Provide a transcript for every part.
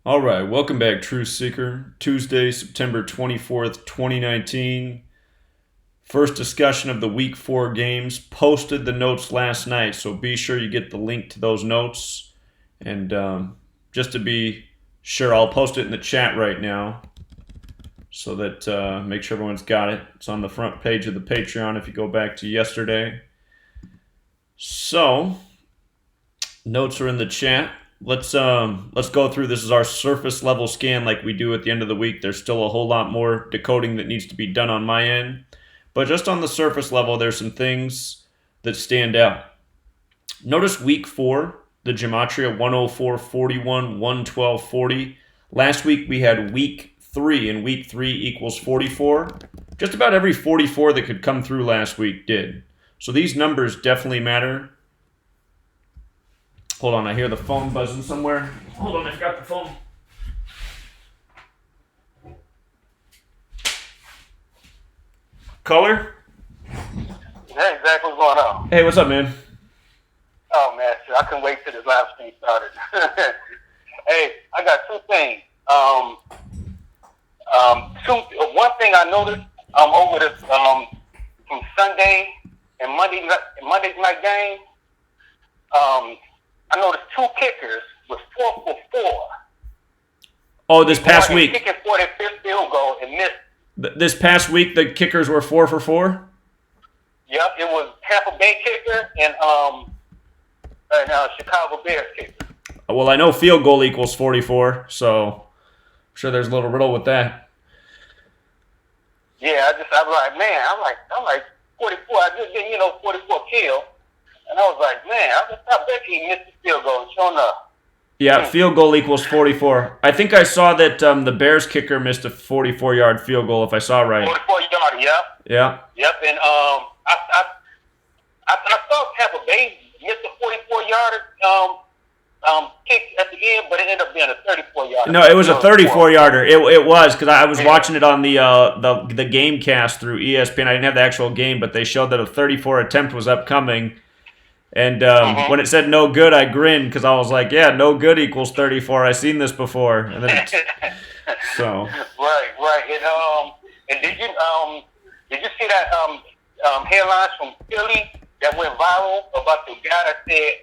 All right, welcome back, Truth Seeker. Tuesday, September 24th, 2019. First discussion of the Week 4 games. Posted the notes last night, so be sure you get the link to those notes. And just to be sure, I'll post it in the chat right now so that make sure everyone's got it. It's on the front page of the Patreon if you go back to yesterday. So, notes are in the chat. Let's go through. This is our surface level scan like we do at the end of the week. There's still a whole lot more decoding that needs to be done on my end. But just on the surface level, there's some things that stand out. Notice week 4, the Gematria 104, 41, 112, 40. Last week we had week 3, and week 3 equals 44. Just about every 44 that could come through last week did. So these numbers definitely matter. Hold on, I hear the phone buzzing somewhere. Hold on, I've got the phone. Caller? Hey, Zach, what's going on? Hey, what's up, man? Oh, man, shit, I couldn't wait till this live stream started. Hey, I got two things. One thing I noticed over this from Sunday and Monday's night game, I noticed two kickers with 4 for 4. Oh, this past week. Kicking for their fifth field goal and missed. This past week, the kickers were 4 for 4? Yep, it was Tampa Bay kicker and Chicago Bears kicker. Well, I know field goal equals 44, so I'm sure there's a little riddle with that. Yeah, I'm like 44. I just did 44 kill, and I was like, man, I bet he missed the field goal. Sure enough. Yeah, field goal equals 44. I think I saw that the Bears kicker missed a 44-yard field goal, if I saw right. 44-yard, yep. Yeah. Yep, and I saw Tampa Bay missed a 44-yard kick at the end, but it ended up being a 34-yarder. No, it was a 34-yarder. It was, because I was watching it on the game cast through ESPN. I didn't have the actual game, but they showed that a 34 attempt was upcoming. And when it said no good, I grinned because I was like, yeah, no good equals 34. I've seen this before. And then so. Right. And did you see that headlines from Philly that went viral about the guy that said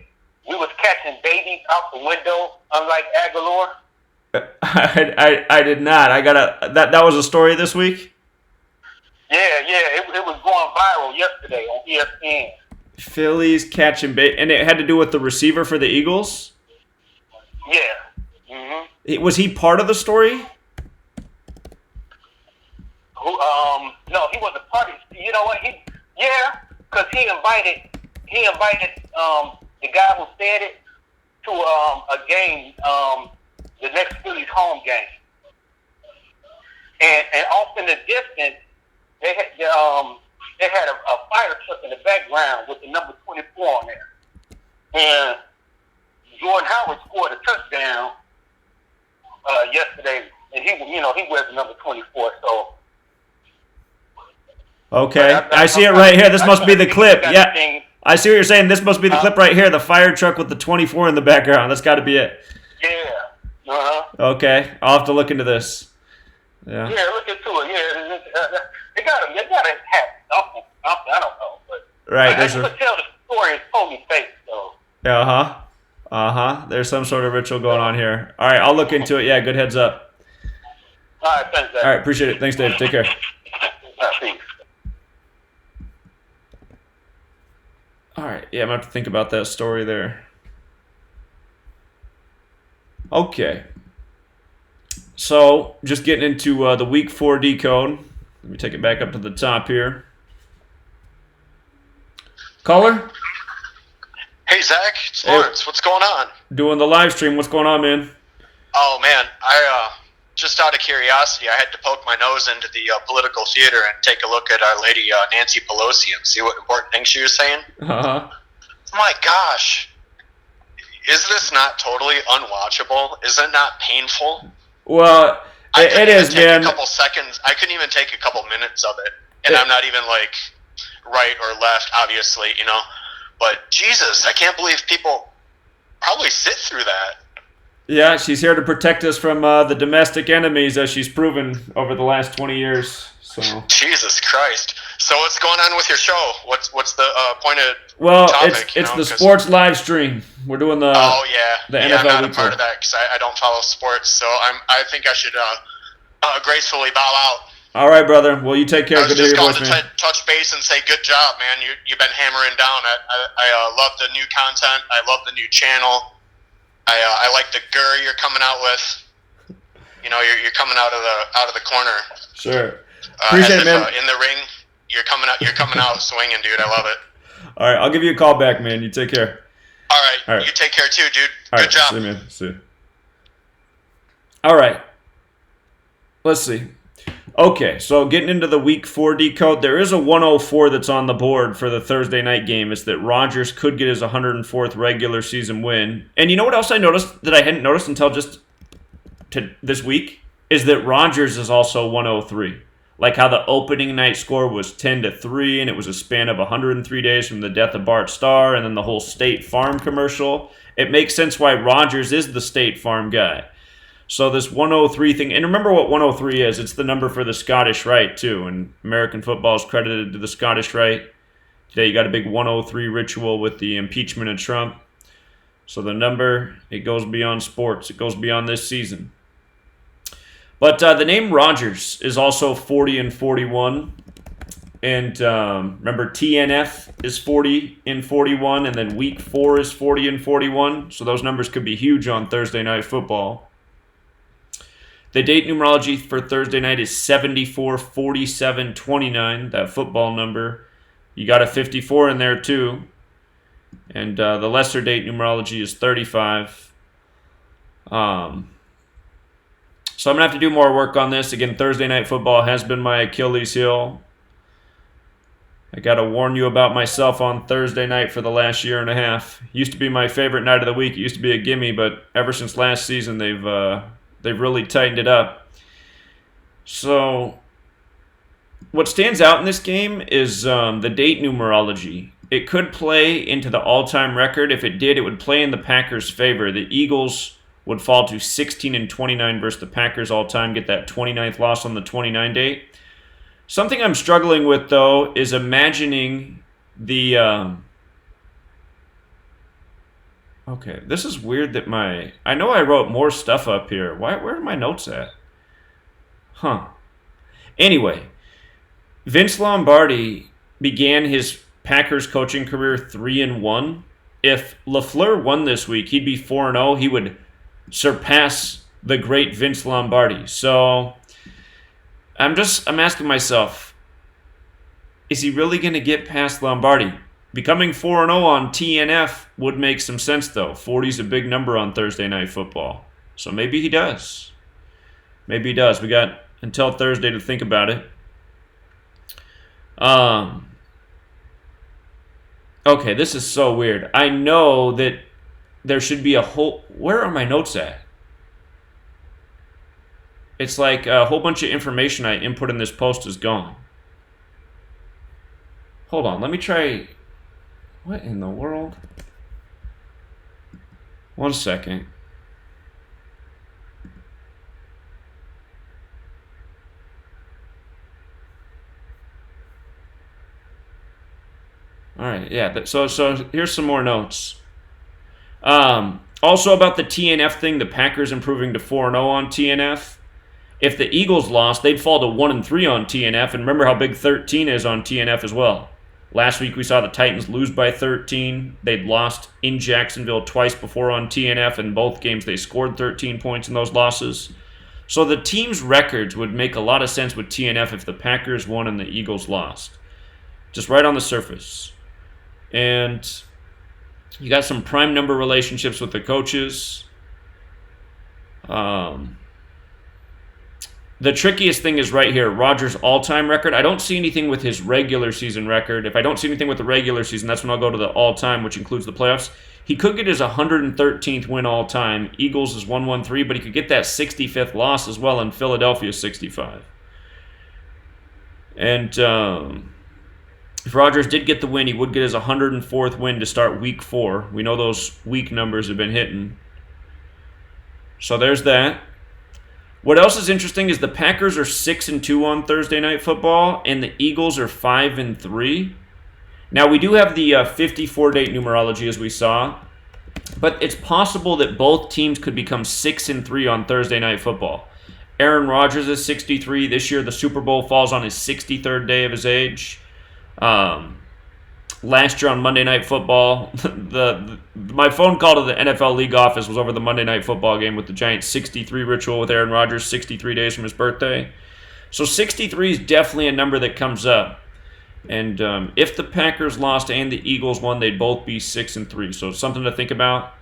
we was catching babies out the window, unlike Aguilar? I did not. That was a story this week? Yeah. It was going viral yesterday on ESPN. Phillies catching bait, and it had to do with the receiver for the Eagles? Yeah. Mm-hmm. Was he part of the story? No, he wasn't part of it. You know what? Because he invited the guy who said it to a game, the next Phillies home game, and off in the distance they had a fire truck in the background with the number 24 on there, and Jordan Howard scored a touchdown yesterday, and he wears the number 24, so. Okay, I see it right here. This must be the clip. Yeah, I see what you're saying. This must be the clip right here. The fire truck with the 24 in the background. That's got to be it. Yeah. Okay, I'll have to look into this. Yeah. Yeah, look into it. Yeah, they got to have something. I don't know, but right. I could tell the story is totally fake. So. There's some sort of ritual going on here. All right, I'll look into it. Yeah, good heads up. All right, thanks, Dave. All right, appreciate it. Thanks, Dave. Take care. Peace. All right, yeah, I'm going to have to think about that story there. Okay. So, just getting into the Week 4 decode. Let me take it back up to the top here. Caller? Hey, Zach. It's Lawrence. What's going on? Doing the live stream. What's going on, man? Oh, man. Just out of curiosity, I had to poke my nose into the political theater and take a look at Our Lady Nancy Pelosi and see what important things she was saying. Uh-huh. My gosh. Is this not totally unwatchable? Is it not painful? Well, it is, man. A couple seconds. I couldn't even take a couple minutes of it. And I'm not even, like, right or left, obviously, But, Jesus, I can't believe people probably sit through that. Yeah, she's here to protect us from the domestic enemies, as she's proven over the last 20 years. So, Jesus Christ! So what's going on with your show? What's the pointed well, topic? it's the sports live stream. We're doing Oh the yeah, I'm NFL not a weekly. part of that because I don't follow sports. So I think I should gracefully bow out. All right, brother. Well, you take care. I was Good to hear just your calling voice, to man. touch base and say good job, man. You've been hammering down. I love the new content. I love the new channel. I like the gur you're coming out with. You know, you're coming out of the corner. Sure. Appreciate it, man. In the ring, you're coming out swinging, dude. I love it. All right, I'll give you a call back, man. You take care. All right. All right. You take care too, dude. All Good right, job. see you, man. See you. All right. Let's see. Okay, so getting into the Week 4 decode, there is a 104 that's on the board for the Thursday night game. It's that Rodgers could get his 104th regular season win. And you know what else I noticed that I hadn't noticed until just this week? Is that Rodgers is also 103. Like how the opening night score was 10-3, and it was a span of 103 days from the death of Bart Starr, and then the whole State Farm commercial. It makes sense why Rodgers is the State Farm guy. So this 103 thing, and remember what 103 is. It's the number for the Scottish Rite, too. And American football is credited to the Scottish Rite. Today you got a big 103 ritual with the impeachment of Trump. So the number, it goes beyond sports. It goes beyond this season. But the name Rodgers is also 40-41. And remember, TNF is 40-41, and then Week 4 is 40-41. So those numbers could be huge on Thursday Night Football. The date numerology for Thursday night is 74-47-29, that football number. You got a 54 in there too. And the lesser date numerology is 35. So I'm going to have to do more work on this. Again, Thursday Night Football has been my Achilles heel. I got to warn you about myself on Thursday night for the last year and a half. Used to be my favorite night of the week. It used to be a gimme, but ever since last season, they've really tightened it up. So what stands out in this game is the date numerology. It could play into the all-time record. If it did, it would play in the Packers' favor. The Eagles would fall to 16-29 versus the Packers all-time, get that 29th loss on the 29 date. Something I'm struggling with, though, is imagining the... Okay, this is weird that I know I wrote more stuff up here. Where are my notes at? Huh. Anyway, Vince Lombardi began his Packers coaching career 3-1. If LaFleur won this week, he'd be 4-0. He would surpass the great Vince Lombardi. So I'm asking myself, is he really going to get past Lombardi? Becoming 4-0 on TNF would make some sense, though. 40 is a big number on Thursday Night Football. So maybe he does. Maybe he does. We got until Thursday to think about it. Okay, this is so weird. I know that there should be a whole... Where are my notes at? It's like a whole bunch of information I input in this post is gone. Hold on, let me try... What in the world? One second. All right, yeah. So here's some more notes. Also about the TNF thing, the Packers improving to 4-0 on TNF. If the Eagles lost, they'd fall to 1-3 on TNF, and remember how big 13 is on TNF as well. Last week we saw the Titans lose by 13. They'd lost in Jacksonville twice before on TNF. In both games they scored 13 points in those losses. So the team's records would make a lot of sense with TNF if the Packers won and the Eagles lost. Just right on the surface. And you got some prime number relationships with the coaches. The trickiest thing is right here, Rodgers' all-time record. I don't see anything with his regular season record. If I don't see anything with the regular season, that's when I'll go to the all-time, which includes the playoffs. He could get his 113th win all-time. Eagles is 113, but he could get that 65th loss as well in Philadelphia 65. And if Rodgers did get the win, he would get his 104th win to start Week 4. We know those week numbers have been hitting. So there's that. What else is interesting is the Packers are 6-2 on Thursday Night Football, and the Eagles are 5-3. Now we do have the 54 date numerology as we saw, but it's possible that both teams could become 6-3 on Thursday Night Football. Aaron Rodgers is 63 this year. The Super Bowl falls on his 63rd day of his age. Last year on Monday Night Football, my phone call to the NFL league office was over the Monday Night Football game with the Giants 63 ritual with Aaron Rodgers, 63 days from his birthday. So 63 is definitely a number that comes up. And if the Packers lost and the Eagles won, they'd both be 6-3. So it's something to think about.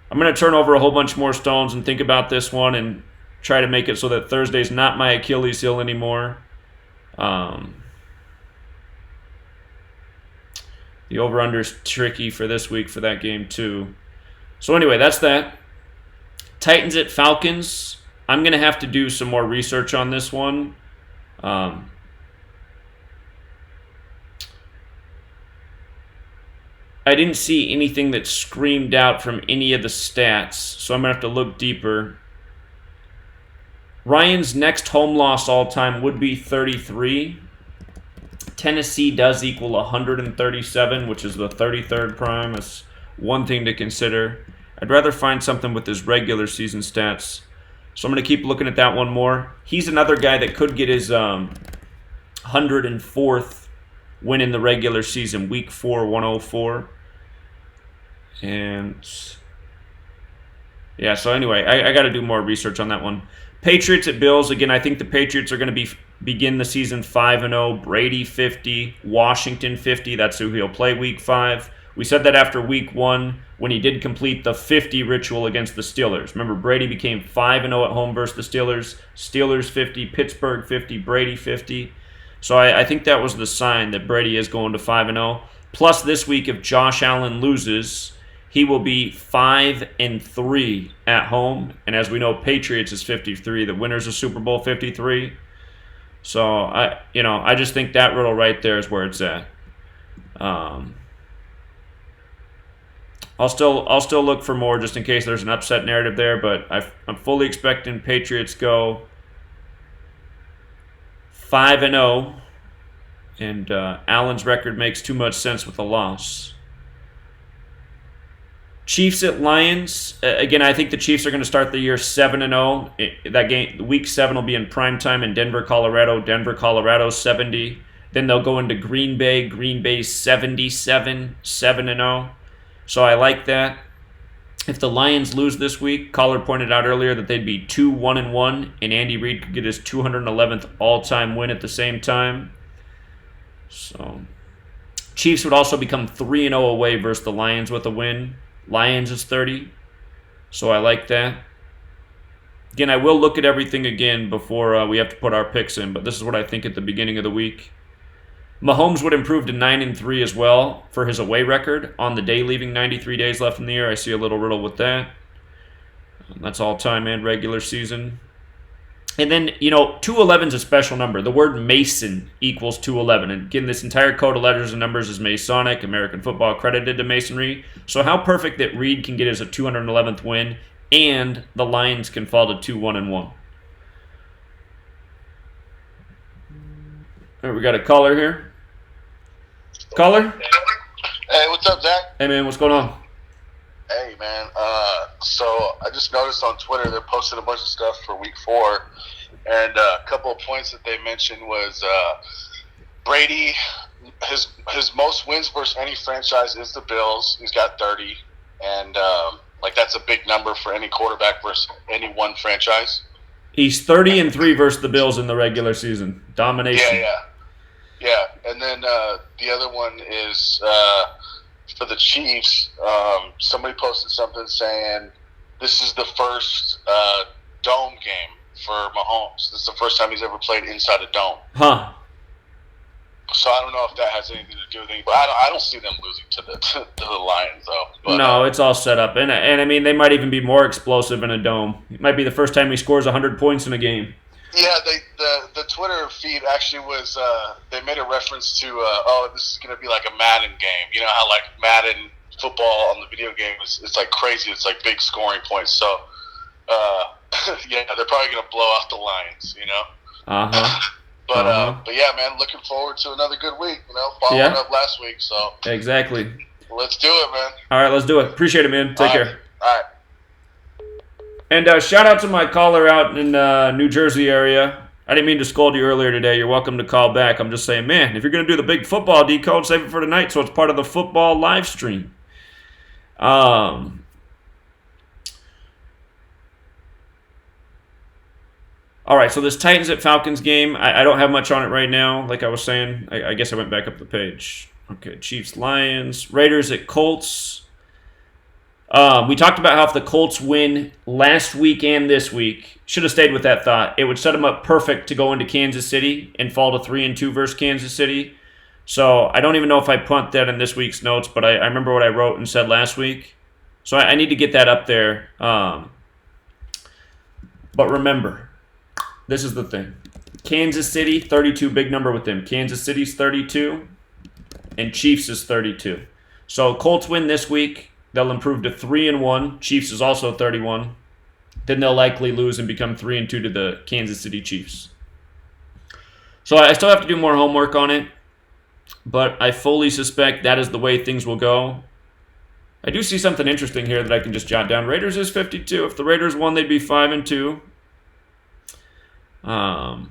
I'm going to turn over a whole bunch more stones and think about this one and try to make it so that Thursday's not my Achilles heel anymore. The over-under is tricky for this week for that game too. So anyway, that's that. Titans at Falcons. I'm going to have to do some more research on this one. I didn't see anything that screamed out from any of the stats, so I'm going to have to look deeper. Ryan's next home loss all time would be 33. Tennessee does equal 137, which is the 33rd prime. That's one thing to consider. I'd rather find something with his regular season stats. So I'm going to keep looking at that one more. He's another guy that could get his 104th win in the regular season, week 4, 104. And yeah, so anyway, I got to do more research on that one. Patriots at Bills. Again, I think the Patriots are going to begin the season 5-0. Brady 50, Washington 50. That's who he'll play week 5. We said that after week 1 when he did complete the 50 ritual against the Steelers. Remember, Brady became 5-0 at home versus the Steelers. Steelers 50, Pittsburgh 50, Brady 50. So I think that was the sign that Brady is going to 5-0. Plus this week, if Josh Allen loses, he will be 5-3 at home. And as we know, Patriots is 53. The winners of Super Bowl 53. So I just think that riddle right there is where it's at. I'll still look for more just in case there's an upset narrative there, but I'm fully expecting Patriots go 5-0, and Allen's record makes too much sense with a loss. Chiefs at Lions. Again, I think the Chiefs are going to start the year 7-0. That game, week 7 will be in primetime in Denver, Colorado. Denver, Colorado 70. Then they'll go into Green Bay. Green Bay 77, 7-0. So I like that. If the Lions lose this week, Caller pointed out earlier that they'd be 2-1-1, and Andy Reid could get his 211th all-time win at the same time. So Chiefs would also become 3-0 away versus the Lions with a win. Lions is 30, so I like that. Again, I will look at everything again before we have to put our picks in, but this is what I think at the beginning of the week. Mahomes would improve to 9-3 as well for his away record on the day, leaving 93 days left in the year. I see a little riddle with that. That's all-time and regular season. And then, 211 is a special number. The word Mason equals 211. And again, this entire code of letters and numbers is Masonic, American football credited to Masonry. So how perfect that Reed can get his 211th win and the Lions can fall to 2-1-1. All right, we got a caller here. Caller? Hey, what's up, Zach? Hey, man, what's going on? Hey, man. So I just noticed on Twitter they're posting a bunch of stuff for week 4, and a couple of points that they mentioned was Brady, his most wins versus any franchise is the Bills. He's got 30, and that's a big number for any quarterback versus any one franchise. He's 30-3 versus the Bills in the regular season. Domination. Yeah. And then the other one is for the Chiefs. Somebody posted something saying this is the first dome game for Mahomes. This is the first time he's ever played inside a dome. Huh. So I don't know if that has anything to do with anything, but I don't see them losing to the Lions, though. But, no, it's all set up. And I mean, they might even be more explosive in a dome. It might be the first time he scores 100 points in a game. Yeah, the Twitter feed actually was, they made a reference to, this is going to be like a Madden game. You know how like Madden football on the video game is it's like crazy. It's like big scoring points. So, yeah, they're probably going to blow out the Lions, you know? Uh-huh. But yeah, man, looking forward to another good week, you know, following up last week. So Exactly. let's do it, man. All right, let's do it. Appreciate it, man. Take care. All right. And shout out to my caller out in New Jersey area. I didn't mean to scold you earlier today. You're welcome to call back. I'm just saying, man, if you're going to do the big football decode, save it for tonight so it's part of the football live stream. All right, so this Titans at Falcons game, I don't have much on it right now. Like I was saying, I guess I went back up the page. Okay, Chiefs, Lions, Raiders at Colts. We talked about how if the Colts win last week and this week, should have stayed with that thought. It would set them up perfect to go into Kansas City and fall to 3-2 versus Kansas City. So I don't even know if I punt that in this week's notes, but I remember what I wrote and said last week. So I need to get that up there. But remember, this is the thing. Kansas City, 32, big number with them. Kansas City's 32, and Chiefs is 32. So Colts win this week. They'll improve to 3-1. Chiefs is also 31. Then they'll likely lose and become 3-2 to the Kansas City Chiefs. So I still have to do more homework on it, but I fully suspect that is the way things will go. I do see something interesting here that I can just jot down. Raiders is 52. If the Raiders won, they'd be 5-2. I'll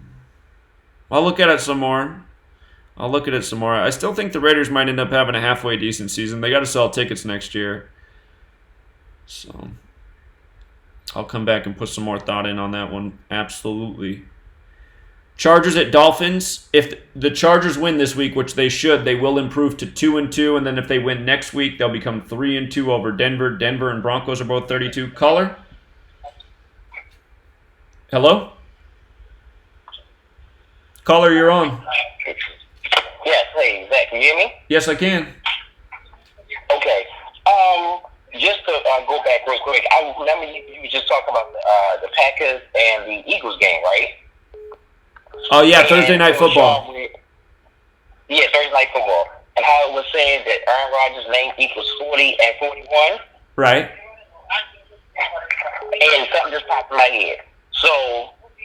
look at it some more. I still think the Raiders might end up having a halfway decent season. They got to sell tickets next year. So I'll come back and put some more thought in on that one. Absolutely. Chargers at Dolphins. If the Chargers win this week, which they should, they will improve to 2-2. And then if they win next week, they'll become 3-2 over Denver. Denver and Broncos are both 32. Caller? Hello? Caller, you're on. Yes, hey, Zach, can you hear me? Yes, I can. Okay. Just to go back real quick, I remember you were just talking about the Packers and the Eagles game, right? Oh, yeah, Thursday Night Football. Yeah, Thursday Night Football. And how it was saying that Aaron Rodgers' name equals 40 and 41. Right. And something just popped in my head. So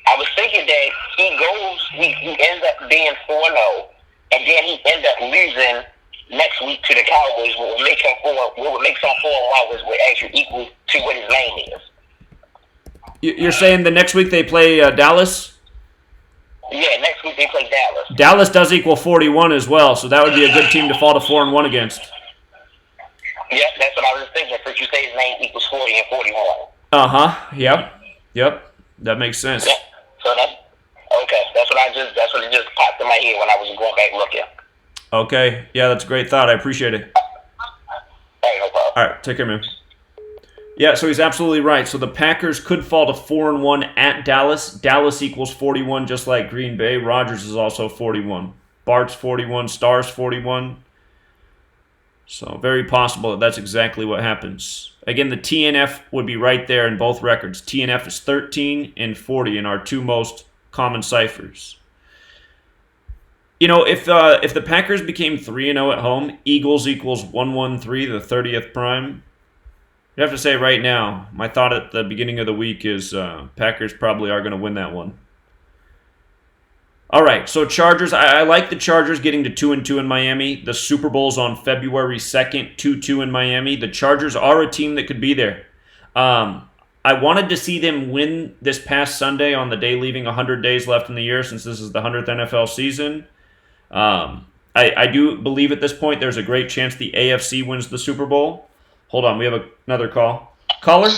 I was thinking that he ends up being 4-0, and then he ends up losing next week to the Cowboys, what would make him 4-1, which would actually equal to what his name is. You're saying the next week they play Dallas? Yeah, next week they play Dallas. Dallas does equal 41 as well, so that would be a good team to fall to 4-1 against. Yep, that's what I was thinking. First you say his name equals 40 and 41. Uh-huh. Yep. That makes sense. Yep. So that's okay. That's what it just popped in my head when I was going back looking. Okay. Yeah, that's a great thought. I appreciate it. Hey, no problem. All right, take care, man. Yeah, so he's absolutely right. So the Packers could fall to 4-1 at Dallas. Dallas equals 41, just like Green Bay. Rodgers is also 41. Bart's 41. Starr's 41. So very possible that that's exactly what happens. Again, the TNF would be right there in both records. TNF is 13 and 40 in our two most common ciphers. You know, if the Packers became 3-0 at home, Eagles equals 113, the 30th prime. You have to say right now, my thought at the beginning of the week is Packers probably are going to win that one. All right, so Chargers. I like the Chargers getting to 2-2 in Miami. The Super Bowl's on February 2nd, 2-2 in Miami. The Chargers are a team that could be there. I wanted to see them win this past Sunday on the day leaving 100 days left in the year, since this is the 100th NFL season. I do believe at this point there's a great chance the AFC wins the Super Bowl. Hold on, we have another call. Caller?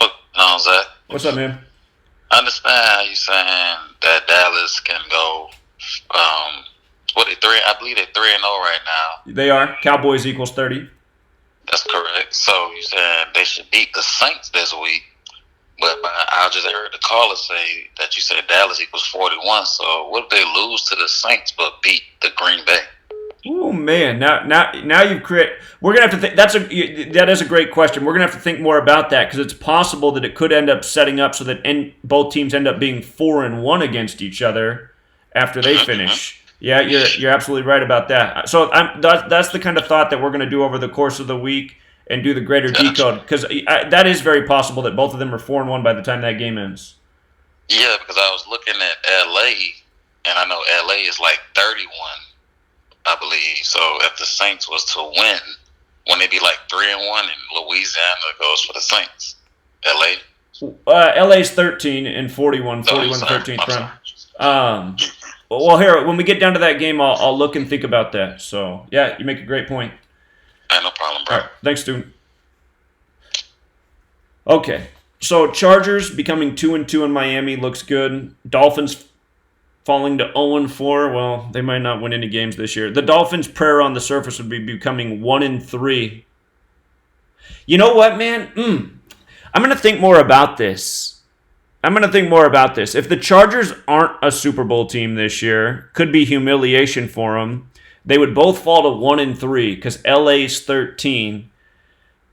No, Zach. What's up, man? I understand how you saying that Dallas can go. I believe they're 3-0 right now. They are. Cowboys equals 30. That's correct. So you saying they should beat the Saints this week, but I just heard the caller say that you said Dallas equals 41. So what if they lose to the Saints but beat the Green Bay? Oh man! Now you've created. We're gonna have to think. That is a great question. We're gonna have to think more about that, because it's possible that it could end up setting up so that both teams end up being 4-1 against each other after they finish. Yeah, you're absolutely right about that. So that's the kind of thought that we're going to do over the course of the week and do the greater Gotcha. decode because that is very possible that both of them are 4-1 by the time that game ends. Yeah, because I was looking at LA, and I know LA is like 31, I believe. So if the Saints was to win, wouldn't it be like 3-1, and Louisiana goes for the Saints? LA. LA's 13 and 41, Oh, I'm 41 sorry. 13th I'm run. sorry. Um, well, here when we get down to that game, I'll look and think about that. So yeah, you make a great point. Hey, no problem, All bro. right, thanks, student. Okay, so Chargers becoming 2-2 in Miami looks good. Dolphins falling to 0-4. Well, they might not win any games this year. The Dolphins' prayer on the surface would be becoming 1-3. You know what, man? I'm gonna think more about this. If the Chargers aren't a Super Bowl team this year, could be humiliation for them. They would both fall to 1-3 because LA's 13.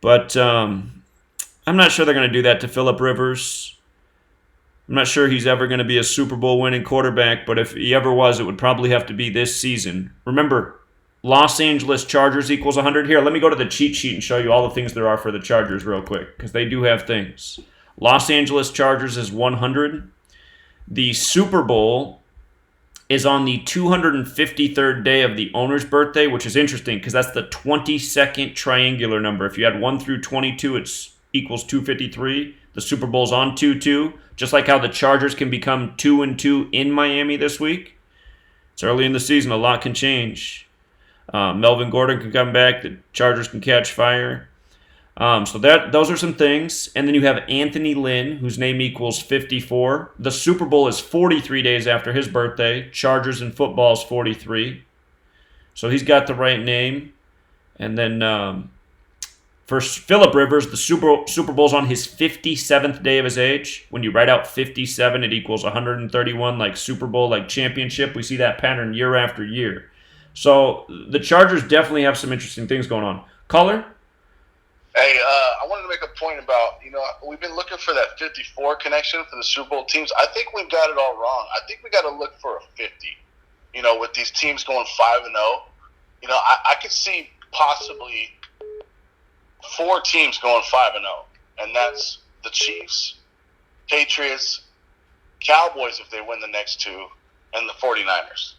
But I'm not sure they're going to do that to Phillip Rivers. I'm not sure he's ever going to be a Super Bowl winning quarterback, but if he ever was, it would probably have to be this season. Remember, Los Angeles Chargers equals 100. Here, let me go to the cheat sheet and show you all the things there are for the Chargers real quick, because they do have things. Los Angeles Chargers is 100. The Super Bowl is on the 253rd day of the owner's birthday, which is interesting because that's the 22nd triangular number. If you had 1 through 22, it equals 253. The Super Bowl's on 2-2, just like how the Chargers can become 2-2 in Miami this week. It's early in the season, a lot can change. Melvin Gordon can come back, the Chargers can catch fire. So those are some things. And then you have Anthony Lynn, whose name equals 54. The Super Bowl is 43 days after his birthday. Chargers in football is 43. So he's got the right name. And then for Phillip Rivers, the Super Bowl's on his 57th day of his age. When you write out 57, it equals 131, like Super Bowl, like championship. We see that pattern year after year. So the Chargers definitely have some interesting things going on. Caller? Hey, I wanted to make a point about, we've been looking for that 54 connection for the Super Bowl teams. I think we've got it all wrong. I think we got to look for a 50, with these teams going 5-0. I could see possibly 4 teams going 5-0, and that's the Chiefs, Patriots, Cowboys if they win the next 2, and the 49ers.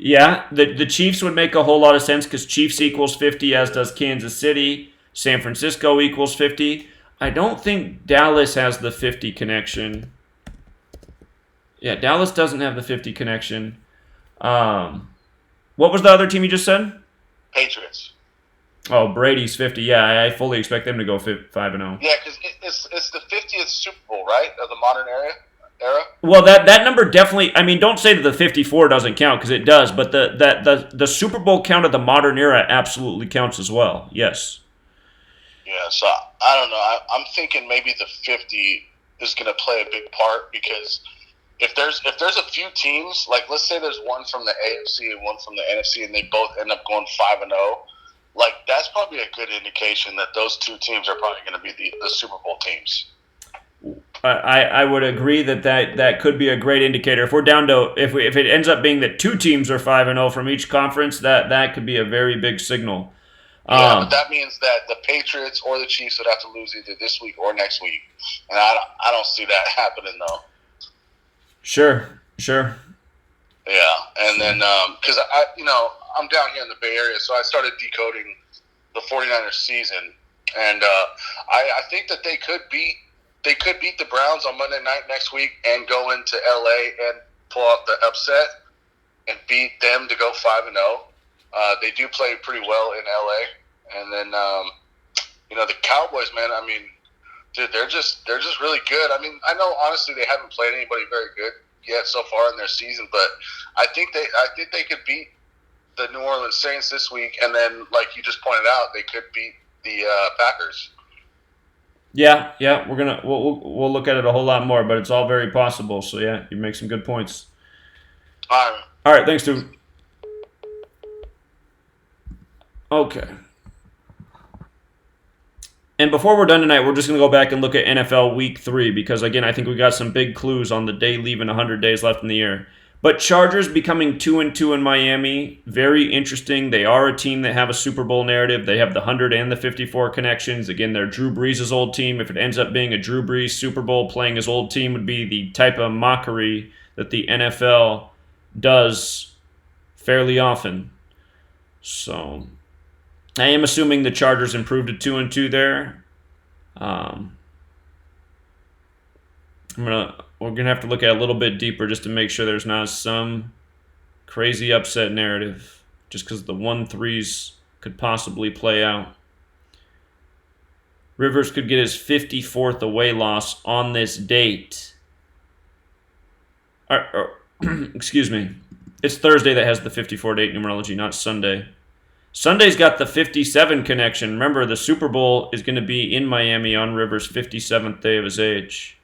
Yeah, the Chiefs would make a whole lot of sense because Chiefs equals 50, as does Kansas City. San Francisco equals 50. I don't think Dallas has the 50 connection. Yeah, Dallas doesn't have the 50 connection. What was the other team you just said? Patriots. Oh, Brady's 50. Yeah, I fully expect them to go 5-0. Yeah, because it's the 50th Super Bowl, right, of the modern era? Well, that number definitely. I mean, don't say that the 54 doesn't count because it does, but the Super Bowl count of the modern era absolutely counts as well. Yes. Yeah, so I don't know. I'm thinking maybe the 50 is going to play a big part because if there's a few teams, like let's say there's one from the AFC and one from the NFC, and they both end up going 5-0, like that's probably a good indication that those 2 teams are probably going to be the Super Bowl teams. I would agree that could be a great indicator. If we're down to if it ends up being that 2 teams are 5-0 from each conference, that could be a very big signal. Yeah, but that means that the Patriots or the Chiefs would have to lose either this week or next week, and I don't see that happening though. Sure. Yeah, and then because I'm down here in the Bay Area, so I started decoding the 49ers season, and I think that they could beat the Browns on Monday night next week and go into LA and pull out the upset and beat them to go 5-0. They do play pretty well in LA, and then the Cowboys, man. I mean, dude, they're just really good. I mean, I know honestly they haven't played anybody very good yet so far in their season, but I think they could beat the New Orleans Saints this week, and then like you just pointed out, they could beat the Packers. Yeah, we'll look at it a whole lot more, but it's all very possible. So yeah, you make some good points. All right, thanks, dude. Okay. And before we're done tonight, we're just going to go back and look at NFL Week 3 because, again, I think we got some big clues on the day leaving 100 days left in the year. But Chargers becoming 2-2 in Miami, very interesting. They are a team that have a Super Bowl narrative. They have the 100 and the 54 connections. Again, they're Drew Brees' old team. If it ends up being a Drew Brees Super Bowl, playing his old team would be the type of mockery that the NFL does fairly often. So I am assuming the Chargers improved to 2-2 there. We're gonna have to look at it a little bit deeper just to make sure there's not some crazy upset narrative, just because the 1-3s could possibly play out. Rivers could get his 54th away loss on this date. Excuse me. It's Thursday that has the 54 date numerology, not Sunday. Sunday's got the 57 connection. Remember, the Super Bowl is going to be in Miami on Rivers' 57th day of his age.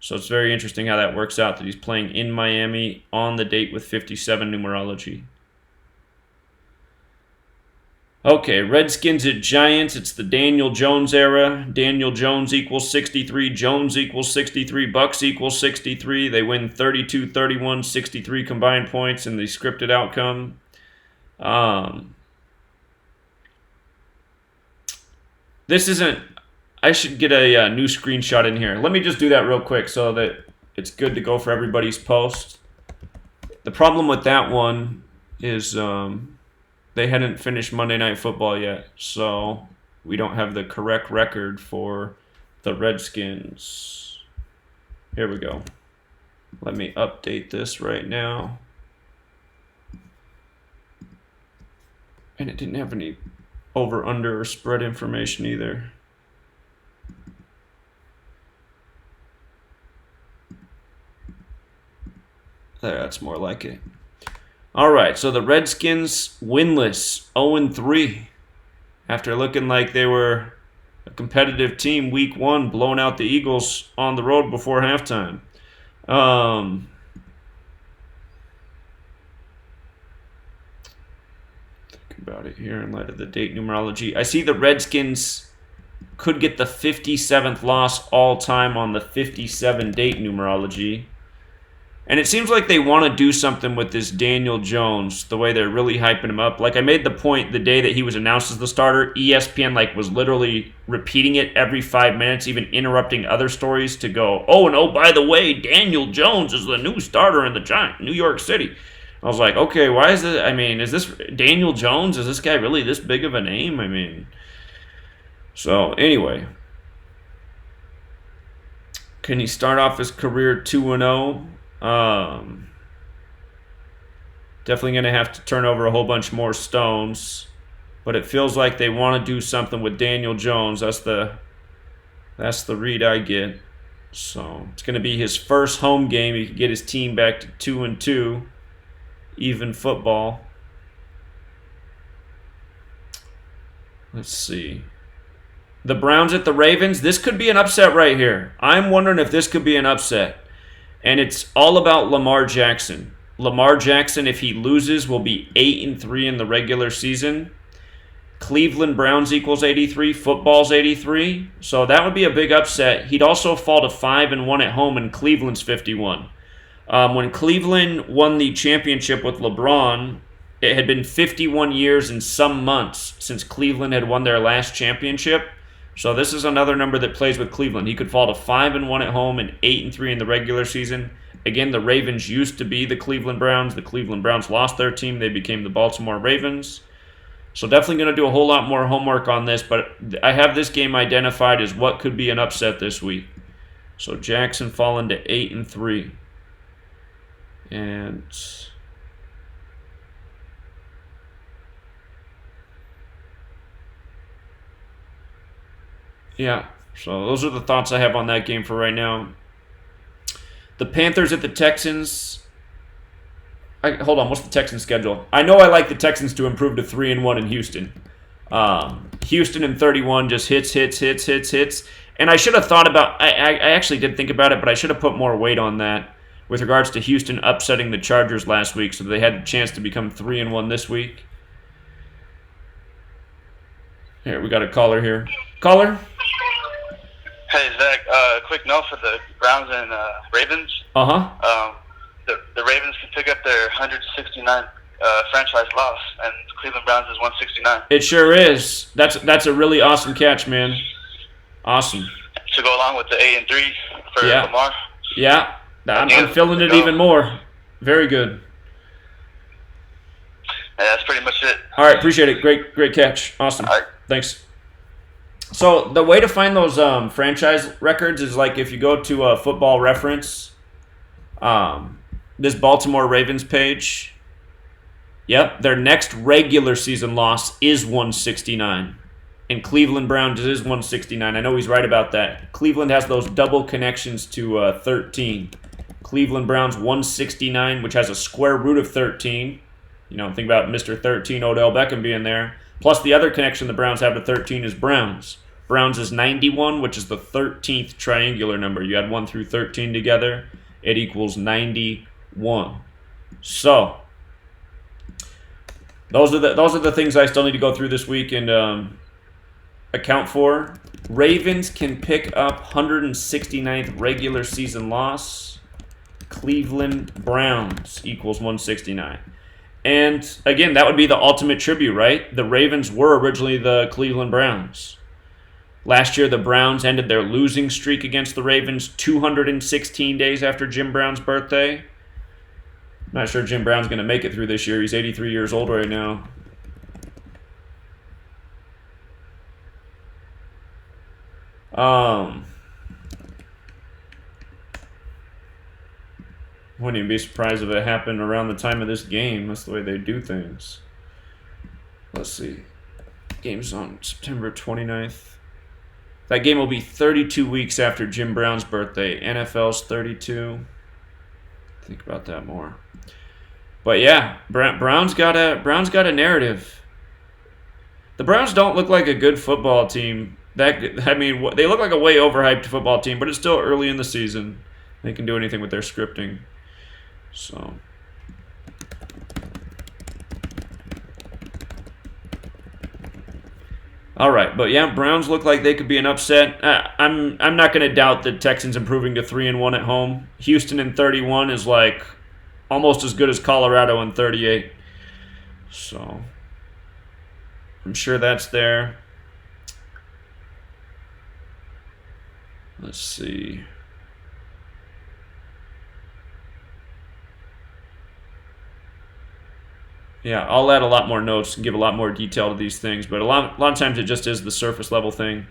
So it's very interesting how that works out, that he's playing in Miami on the date with 57 numerology. Okay, Redskins at Giants. It's the Daniel Jones era. Daniel Jones equals 63. Jones equals 63. Bucks equals 63. They win 32-31, 63 combined points in the scripted outcome. This isn't... I should get a new screenshot in here. Let me just do that real quick so that it's good to go for everybody's post. The problem with that one is they hadn't finished Monday Night Football yet, so we don't have the correct record for the Redskins. Here we go. Let me update this right now. And it didn't have any over, under, or spread information either. There, that's more like it. All right, so the Redskins winless, 0-3. After looking like they were a competitive team week one, blowing out the Eagles on the road before halftime. Think about it here in light of the date numerology. I see the Redskins could get the 57th loss all time on the 57 date numerology. And it seems like they want to do something with this Daniel Jones, the way they're really hyping him up. Like, I made the point the day that he was announced as the starter, ESPN was literally repeating it every 5 minutes, even interrupting other stories to go, oh, by the way, Daniel Jones is the new starter in the Giants, New York City. I was like, okay, why is it? I mean, is this Daniel Jones? Is this guy really this big of a name? I mean, so anyway, can he start off his career 2-0? Definitely going to have to turn over a whole bunch more stones, but it feels like they want to do something with Daniel Jones. That's the read I get. So it's going to be his first home game. He can get his team back to 2-2, even football. Let's see. The Browns at the Ravens. This could be an upset right here. I'm wondering if this could be an upset. And it's all about Lamar Jackson. Lamar Jackson, if he loses, will be 8-3 in the regular season. Cleveland Browns equals 83. Football's 83. So that would be a big upset. He'd also fall to 5-1 at home, and Cleveland's 51. When Cleveland won the championship with LeBron, it had been 51 years and some months since Cleveland had won their last championship. So this is another number that plays with Cleveland. He could fall to 5-1 at home and 8-3 in the regular season. Again, the Ravens used to be the Cleveland Browns. The Cleveland Browns lost their team. They became the Baltimore Ravens. So definitely going to do a whole lot more homework on this, but I have this game identified as what could be an upset this week. So Jackson falling to 8-3. And yeah, so those are the thoughts I have on that game for right now. The Panthers at the Texans. Hold on, what's the Texans schedule? I know I like the Texans to improve to 3-1 in Houston. Houston in 31 just hits. And I should have thought about, I actually did think about it, but I should have put more weight on that with regards to Houston upsetting the Chargers last week so they had a chance to become 3-1 this week. Here, we got a caller here. Caller? Hey, Zach, quick note for the Browns and Ravens. Uh-huh. the Ravens can pick up their 169 franchise loss, and Cleveland Browns is 169. It sure is. That's a really awesome catch, man. Awesome. To go along with the 8-3 for Yeah. Lamar. Yeah, I'm Yeah, feeling it go. even more. Very good. And that's pretty much it. All right, appreciate it. Great catch. Awesome. All right. Thanks. So the way to find those franchise records is like if you go to a Football Reference, this Baltimore Ravens page. Yep, their next regular season loss is 169. And Cleveland Browns is 169. I know he's right about that. Cleveland has those double connections to 13. Cleveland Browns 169, which has a square root of 13. You know, think about Mr. 13, Odell Beckham being there. Plus the other connection the Browns have to 13 is Browns. Browns is 91, which is the 13th triangular number. You add 1 through 13 together, it equals 91. So, those are the things I still need to go through this week and account for. Ravens can pick up 169th regular season loss. Cleveland Browns equals 169. And again, that would be the ultimate tribute, right? The Ravens were originally the Cleveland Browns. Last year, the Browns ended their losing streak against the Ravens 216 days after Jim Brown's birthday. Not sure Jim Brown's going to make it through this year. He's 83 years old right now. Wouldn't even be surprised if it happened around the time of this game. That's the way they do things. Let's see. Game's on September 29th. That game will be 32 weeks after Jim Brown's birthday. NFL's 32. Think about that more. But yeah, Browns got a narrative. The Browns don't look like a good football team. They look like a way overhyped football team, but it's still early in the season. They can do anything with their scripting. So, all right, but yeah, Browns look like they could be an upset. I'm not going to doubt the Texans improving to 3-1 at home. Houston in 31 is like almost as good as Colorado in 38. So, I'm sure that's there. Let's see. Yeah, I'll add a lot more notes and give a lot more detail to these things, but a lot of times it just is the surface level thing.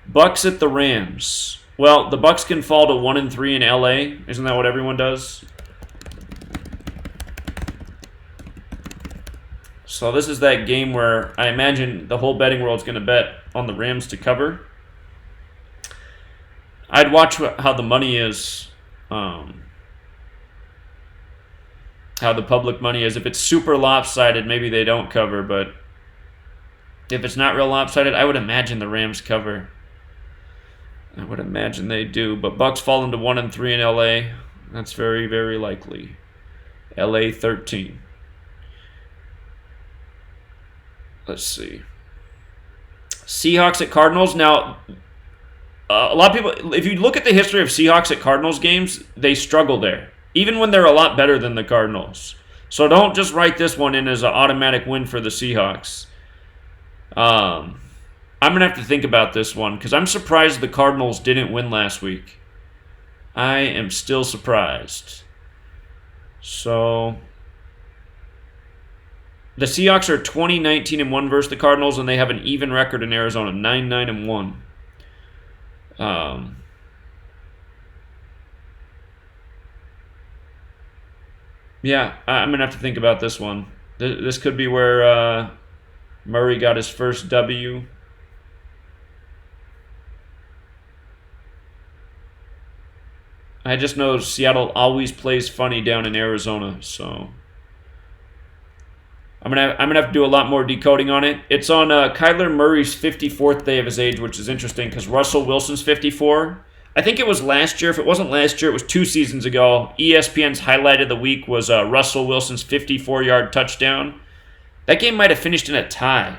Bucks at the Rams. Well, the Bucks can fall to 1-3 in LA. Isn't that what everyone does? So this is that game where I imagine the whole betting world's going to bet on the Rams to cover. I'd watch how the money is. How the public money is. If it's super lopsided, maybe they don't cover, but if it's not real lopsided, I would imagine the Rams cover. I would imagine they do, but Bucks fall into 1-3 in LA. That's very, very likely. LA 13. Let's see. Seahawks at Cardinals. Now, a lot of people, if you look at the history of Seahawks at Cardinals games, they struggle there. Even when they're a lot better than the Cardinals. So don't just write this one in as an automatic win for the Seahawks. I'm going to have to think about this one because I'm surprised the Cardinals didn't win last week. I am still surprised. So the Seahawks are 20-19-1 versus the Cardinals, and they have an even record in Arizona, 9-9-1. Yeah, I'm going to have to think about this one. This could be where Murray got his first W. I just know Seattle always plays funny down in Arizona, so I'm gonna have to do a lot more decoding on it. It's on Kyler Murray's 54th day of his age, which is interesting because Russell Wilson's 54. I think it was last year. If it wasn't last year, it was 2 seasons ago. ESPN's highlight of the week was Russell Wilson's 54-yard touchdown. That game might have finished in a tie.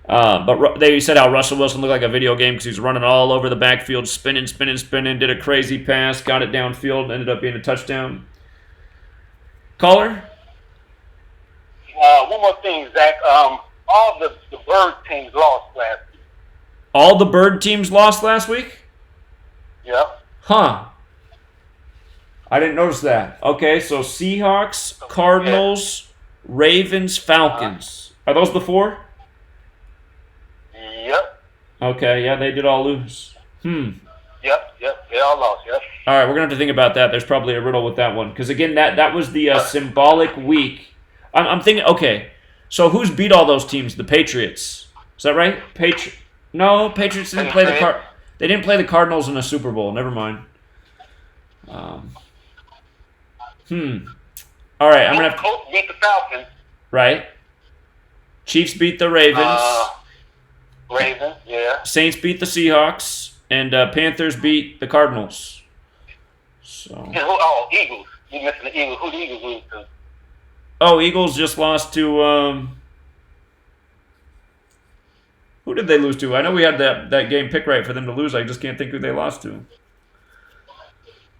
But they said how Russell Wilson looked like a video game because he was running all over the backfield, spinning, did a crazy pass, got it downfield, ended up being a touchdown. Caller? One more thing, Zach. All the bird teams lost last week. All the bird teams lost last week? Yep. Huh. I didn't notice that. Okay, so Seahawks, Cardinals, Ravens, Falcons. Are those the four? Yep. Okay, yeah, they did all lose. Yep. They all lost. Yep. All right, we're going to have to think about that. There's probably a riddle with that one. Because, again, that was the symbolic week. I'm thinking, okay, so who's beat all those teams? The Patriots. Is that right? No, Patriots didn't play They didn't play the Cardinals in a Super Bowl. Never mind. All right, I'm going to have to... Colts beat the Falcons. Right. Chiefs beat the Ravens. Ravens, yeah. Saints beat the Seahawks. And Panthers beat the Cardinals. So. Eagles. You missing the Eagles. Who the Eagles lose to? Oh, Eagles just lost to... who did they lose to? I know we had that game pick right for them to lose. I just can't think who they lost to.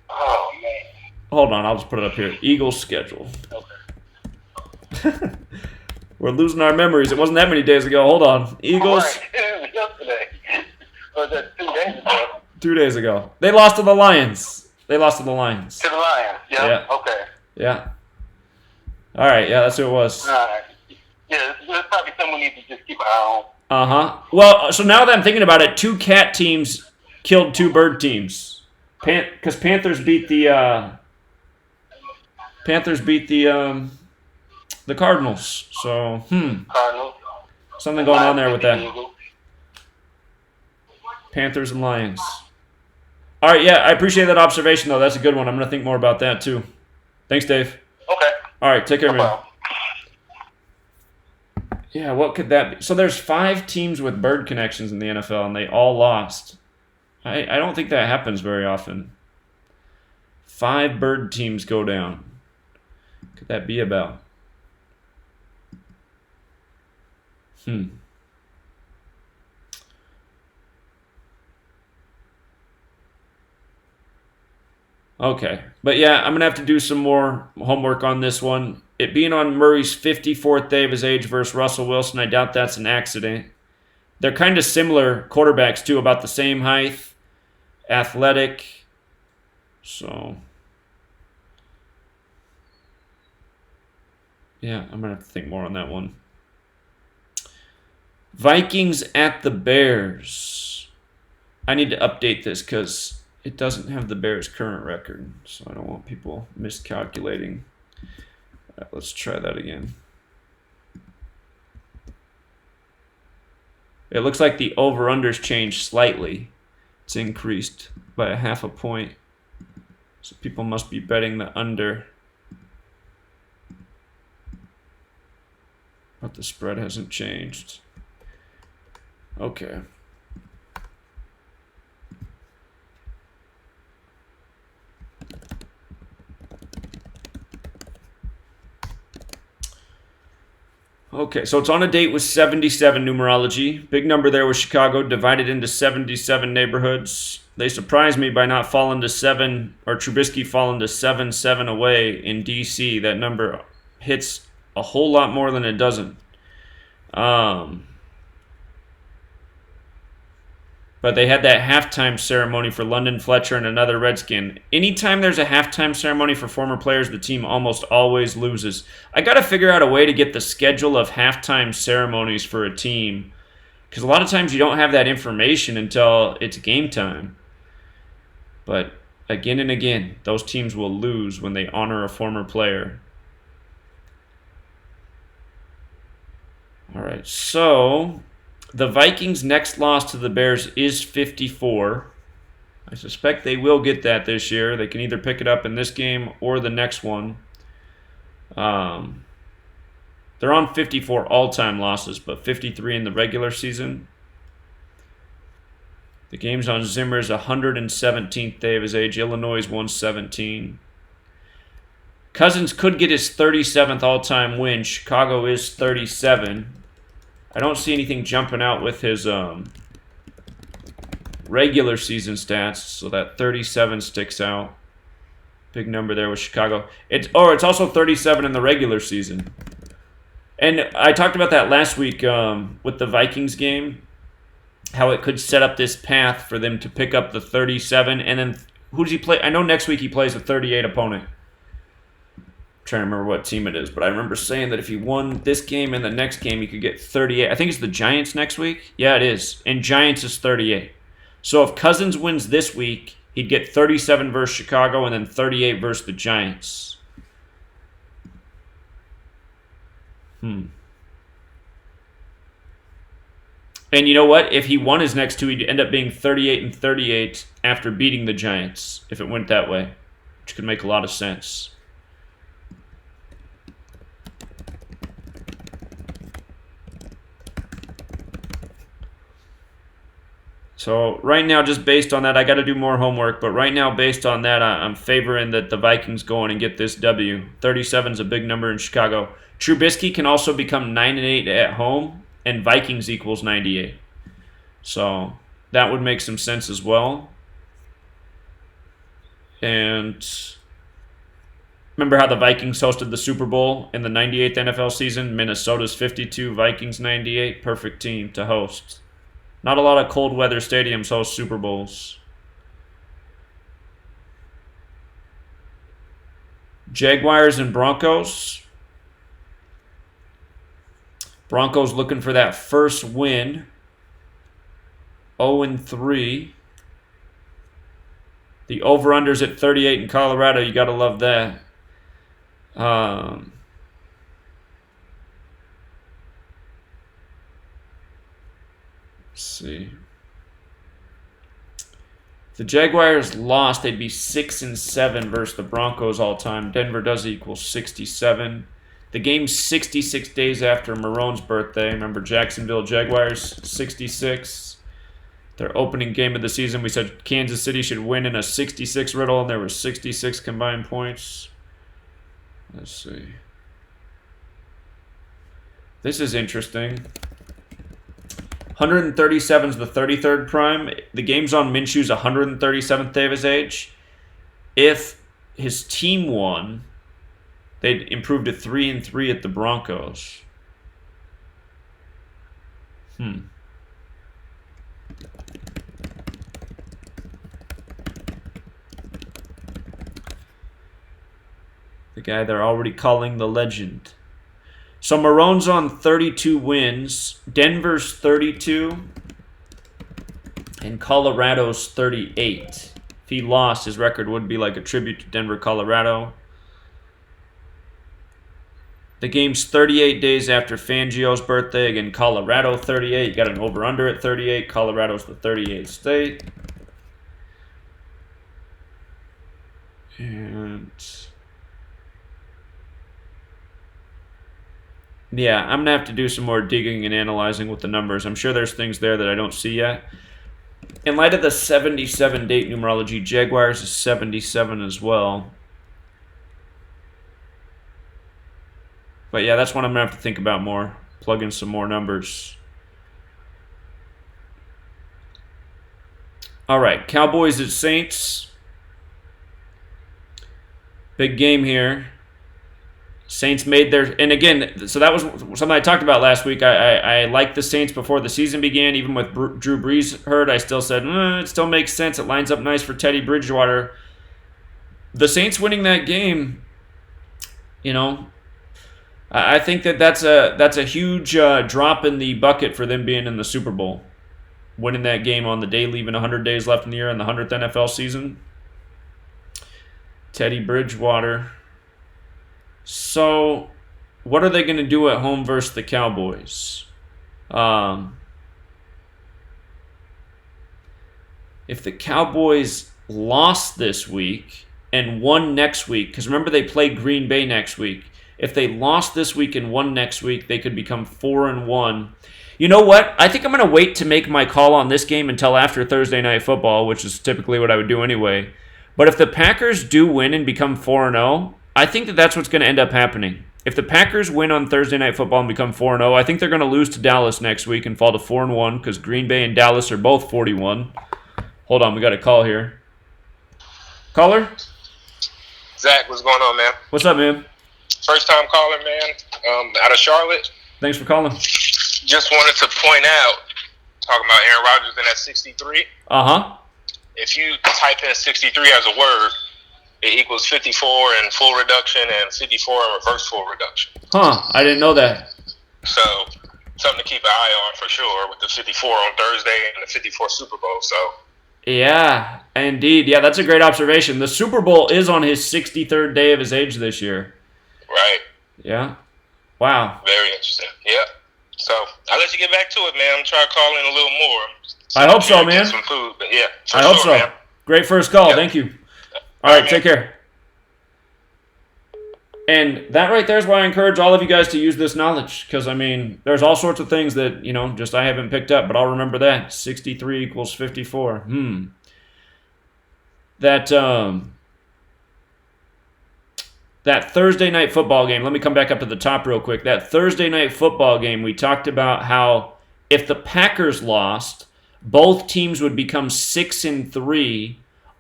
Oh, man. Hold on, I'll just put it up here. Eagles schedule. Okay. We're losing our memories. It wasn't that many days ago. Hold on. Eagles. Right. Yesterday. Or was that 2 days ago? 2 days ago. They lost to the Lions. To the Lions. Yeah. Okay. Yeah. All right. Yeah, that's who it was. All right. Yeah, there's probably someone we need to just keep an eye on. Uh-huh. Well, so now that I'm thinking about it, 2 cat teams killed 2 bird teams. Because Panthers beat the Cardinals. So, Cardinals. something going on there with that. Panthers and Lions. All right, yeah, I appreciate that observation, though. That's a good one. I'm going to think more about that, too. Thanks, Dave. Okay. All right, take care, No man. problem. Yeah, what could that be? So there's 5 teams with bird connections in the NFL, and they all lost. I don't think that happens very often. 5 bird teams go down. Could that be about? Okay. But yeah, I'm going to have to do some more homework on this one. It being on Murray's 54th day of his age versus Russell Wilson, I doubt that's an accident. They're kind of similar quarterbacks, too, about the same height, athletic. So, yeah, I'm going to have to think more on that one. Vikings at the Bears. I need to update this because it doesn't have the Bears' current record, so I don't want people miscalculating. Let's try that again. It looks like the over-under's changed slightly. It's increased by a half a point. So people must be betting the under. But the spread hasn't changed. Okay. Okay, so it's on a date with 77 numerology. Big number there was Chicago, divided into 77 neighborhoods. They surprised me by not falling to 7, or Trubisky falling to 7-7 away in D.C. That number hits a whole lot more than it doesn't. But they had that halftime ceremony for London Fletcher and another Redskin. Anytime there's a halftime ceremony for former players, the team almost always loses. I got to figure out a way to get the schedule of halftime ceremonies for a team. Because a lot of times you don't have that information until it's game time. But again and again, those teams will lose when they honor a former player. All right, so the Vikings' next loss to the Bears is 54. I suspect they will get that this year. They can either pick it up in this game or the next one. They're on 54 all-time losses, but 53 in the regular season. The game's on Zimmer's 117th day of his age. Illinois 117. Cousins could get his 37th all-time win. Chicago is 37. I don't see anything jumping out with his regular season stats, so that 37 sticks out. Big number there with Chicago. It's also 37 in the regular season. And I talked about that last week with the Vikings game, how it could set up this path for them to pick up the 37. And then who does he play? I know next week he plays a 38 opponent. I'm trying to remember what team it is, but I remember saying that if he won this game and the next game, he could get 38. I think it's the Giants next week. Yeah, it is. And Giants is 38. So if Cousins wins this week, he'd get 37 versus Chicago and then 38 versus the Giants. And you know what? If he won his next two, he'd end up being 38 and 38 after beating the Giants, if it went that way, which could make a lot of sense. So right now, just based on that, I got to do more homework. But right now, based on that, I'm favoring that the Vikings go in and get this W. 37 is a big number in Chicago. Trubisky can also become 9-8 at home, and Vikings equals 98. So that would make some sense as well. And remember how the Vikings hosted the Super Bowl in the 98th NFL season? Minnesota's 52, Vikings 98. Perfect team to host. Not a lot of cold weather stadiums host Super Bowls. Jaguars and Broncos. Broncos looking for that first win. 0-3. The over-under's at 38 in Colorado. You got to love that. Let's see. If the Jaguars lost, they'd be 6-7 versus the Broncos all time. Denver does equal 67. The game's 66 days after Marone's birthday. Remember Jacksonville Jaguars, 66. Their opening game of the season, we said Kansas City should win in a 66 riddle, and there were 66 combined points. Let's see. This is interesting. 137 is the 33rd prime. The game's on Minshew's 137th day of his age. If his team won, they'd improve to 3-3 at the Broncos. The guy they're already calling the legend. So Marone's on 32 wins. Denver's 32. And Colorado's 38. If he lost, his record would be like a tribute to Denver, Colorado. The game's 38 days after Fangio's birthday. Again, Colorado 38. You got an over-under at 38. Colorado's the 38th state. And yeah, I'm going to have to do some more digging and analyzing with the numbers. I'm sure there's things there that I don't see yet. In light of the 77 date numerology, Jaguars is 77 as well. But yeah, that's one I'm going to have to think about more. Plug in some more numbers. All right, Cowboys at Saints. Big game here. Saints made their, and again, so that was something I talked about last week. I liked the Saints before the season began. Even with Drew Brees hurt, I still said, it still makes sense. It lines up nice for Teddy Bridgewater. The Saints winning that game, I think that's a huge drop in the bucket for them being in the Super Bowl. Winning that game on the day, leaving 100 days left in the year in the 100th NFL season. Teddy Bridgewater. So, what are they going to do at home versus the Cowboys? If the Cowboys lost this week and won next week, because remember they play Green Bay next week. If they lost this week and won next week, they could become 4-1. You know what? I think I'm going to wait to make my call on this game until after Thursday Night Football, which is typically what I would do anyway. But if the Packers do win and become 4-0, I think that's what's going to end up happening. if the Packers win on Thursday Night Football and become 4-0, I think they're going to lose to Dallas next week and fall to 4-1 because Green Bay and Dallas are both 41. Hold on, we got a call here. Caller? Zach, what's going on, man? What's up, man? First time calling, man. Out of Charlotte. Thanks for calling. Just wanted to point out, talking about Aaron Rodgers in that 63. Uh-huh. If you type in 63 as a word, it equals 54 in full reduction and 54 in reverse full reduction. Huh, I didn't know that. So, something to keep an eye on for sure with the 54 on Thursday and the 54 Super Bowl. So, Yeah, indeed. Yeah, that's a great observation. The Super Bowl is on his 63rd day of his age this year. right. Yeah. Wow. Very interesting. Yep. So, I'll let you get back to it, man. I'm trying to call in a little more. I hope so, Get man. some food, but yeah. For I hope sure, so. man. Great first call. Yep. Thank you. All right, take care. And that right there is why I encourage all of you guys to use this knowledge. Because, I mean, there's all sorts of things that, just I haven't picked up. But I'll remember that. 63 equals 54. That Thursday night football game, let me come back up to the top real quick. That Thursday night football game, we talked about how if the Packers lost, both teams would become 6-3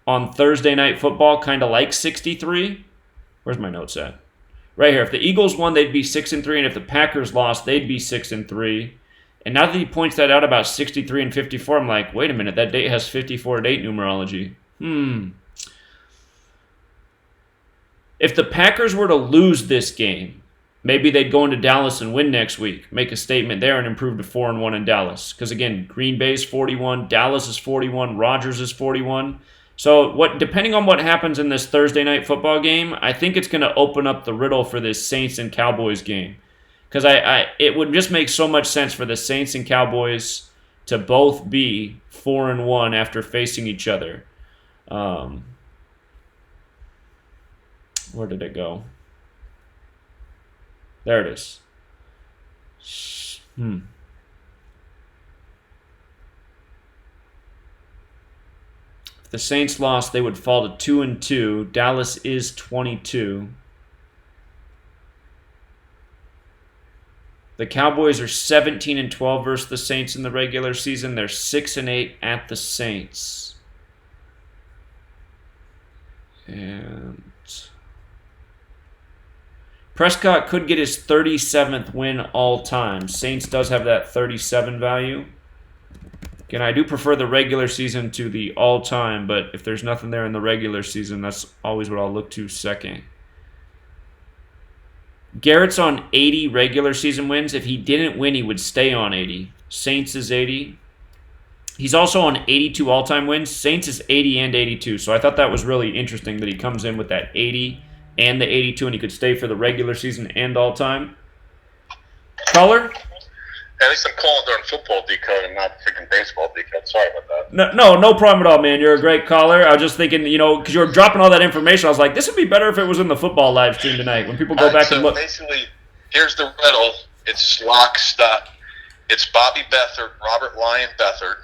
on Thursday night football, kind of like 63. Where's my notes at? Right here. If the Eagles won, they'd be 6-3, and if the Packers lost, they'd be 6-3. And now that he points that out about 63 and 54, I'm like, wait a minute, that date has 54 date numerology. If the Packers were to lose this game, maybe they'd go into Dallas and win next week, make a statement there and improve to 4-1 in Dallas. Because again, Green Bay's 41, Dallas is 41, Rodgers is 41. So depending on what happens in this Thursday night football game, I think it's going to open up the riddle for this Saints and Cowboys game. Because it would just make so much sense for the Saints and Cowboys to both be 4-1 after facing each other. Where did it go? There it is. If the Saints lost, they would fall to 2-2. Dallas is 22. The Cowboys are 17-12 versus the Saints in the regular season. They're 6-8 at the Saints. And Prescott could get his 37th win all time. Saints does have that 37 value. Again, I do prefer the regular season to the all-time, but if there's nothing there in the regular season, that's always what I'll look to second. Garrett's on 80 regular season wins. If he didn't win, he would stay on 80. Saints is 80. He's also on 82 all-time wins. Saints is 80 and 82. So I thought that was really interesting that he comes in with that 80 and the 82, and he could stay for the regular season and all-time. Caller? At least I'm calling during football decode and not freaking baseball decode. Sorry about that. No problem at all, man. You're a great caller. I was just thinking, because you were dropping all that information, I was like, this would be better if it was in the football live stream tonight when people go back and look. Basically, here's the riddle. It's lock, stock. It's Bobby Beathard, Robert Lyon Beathard,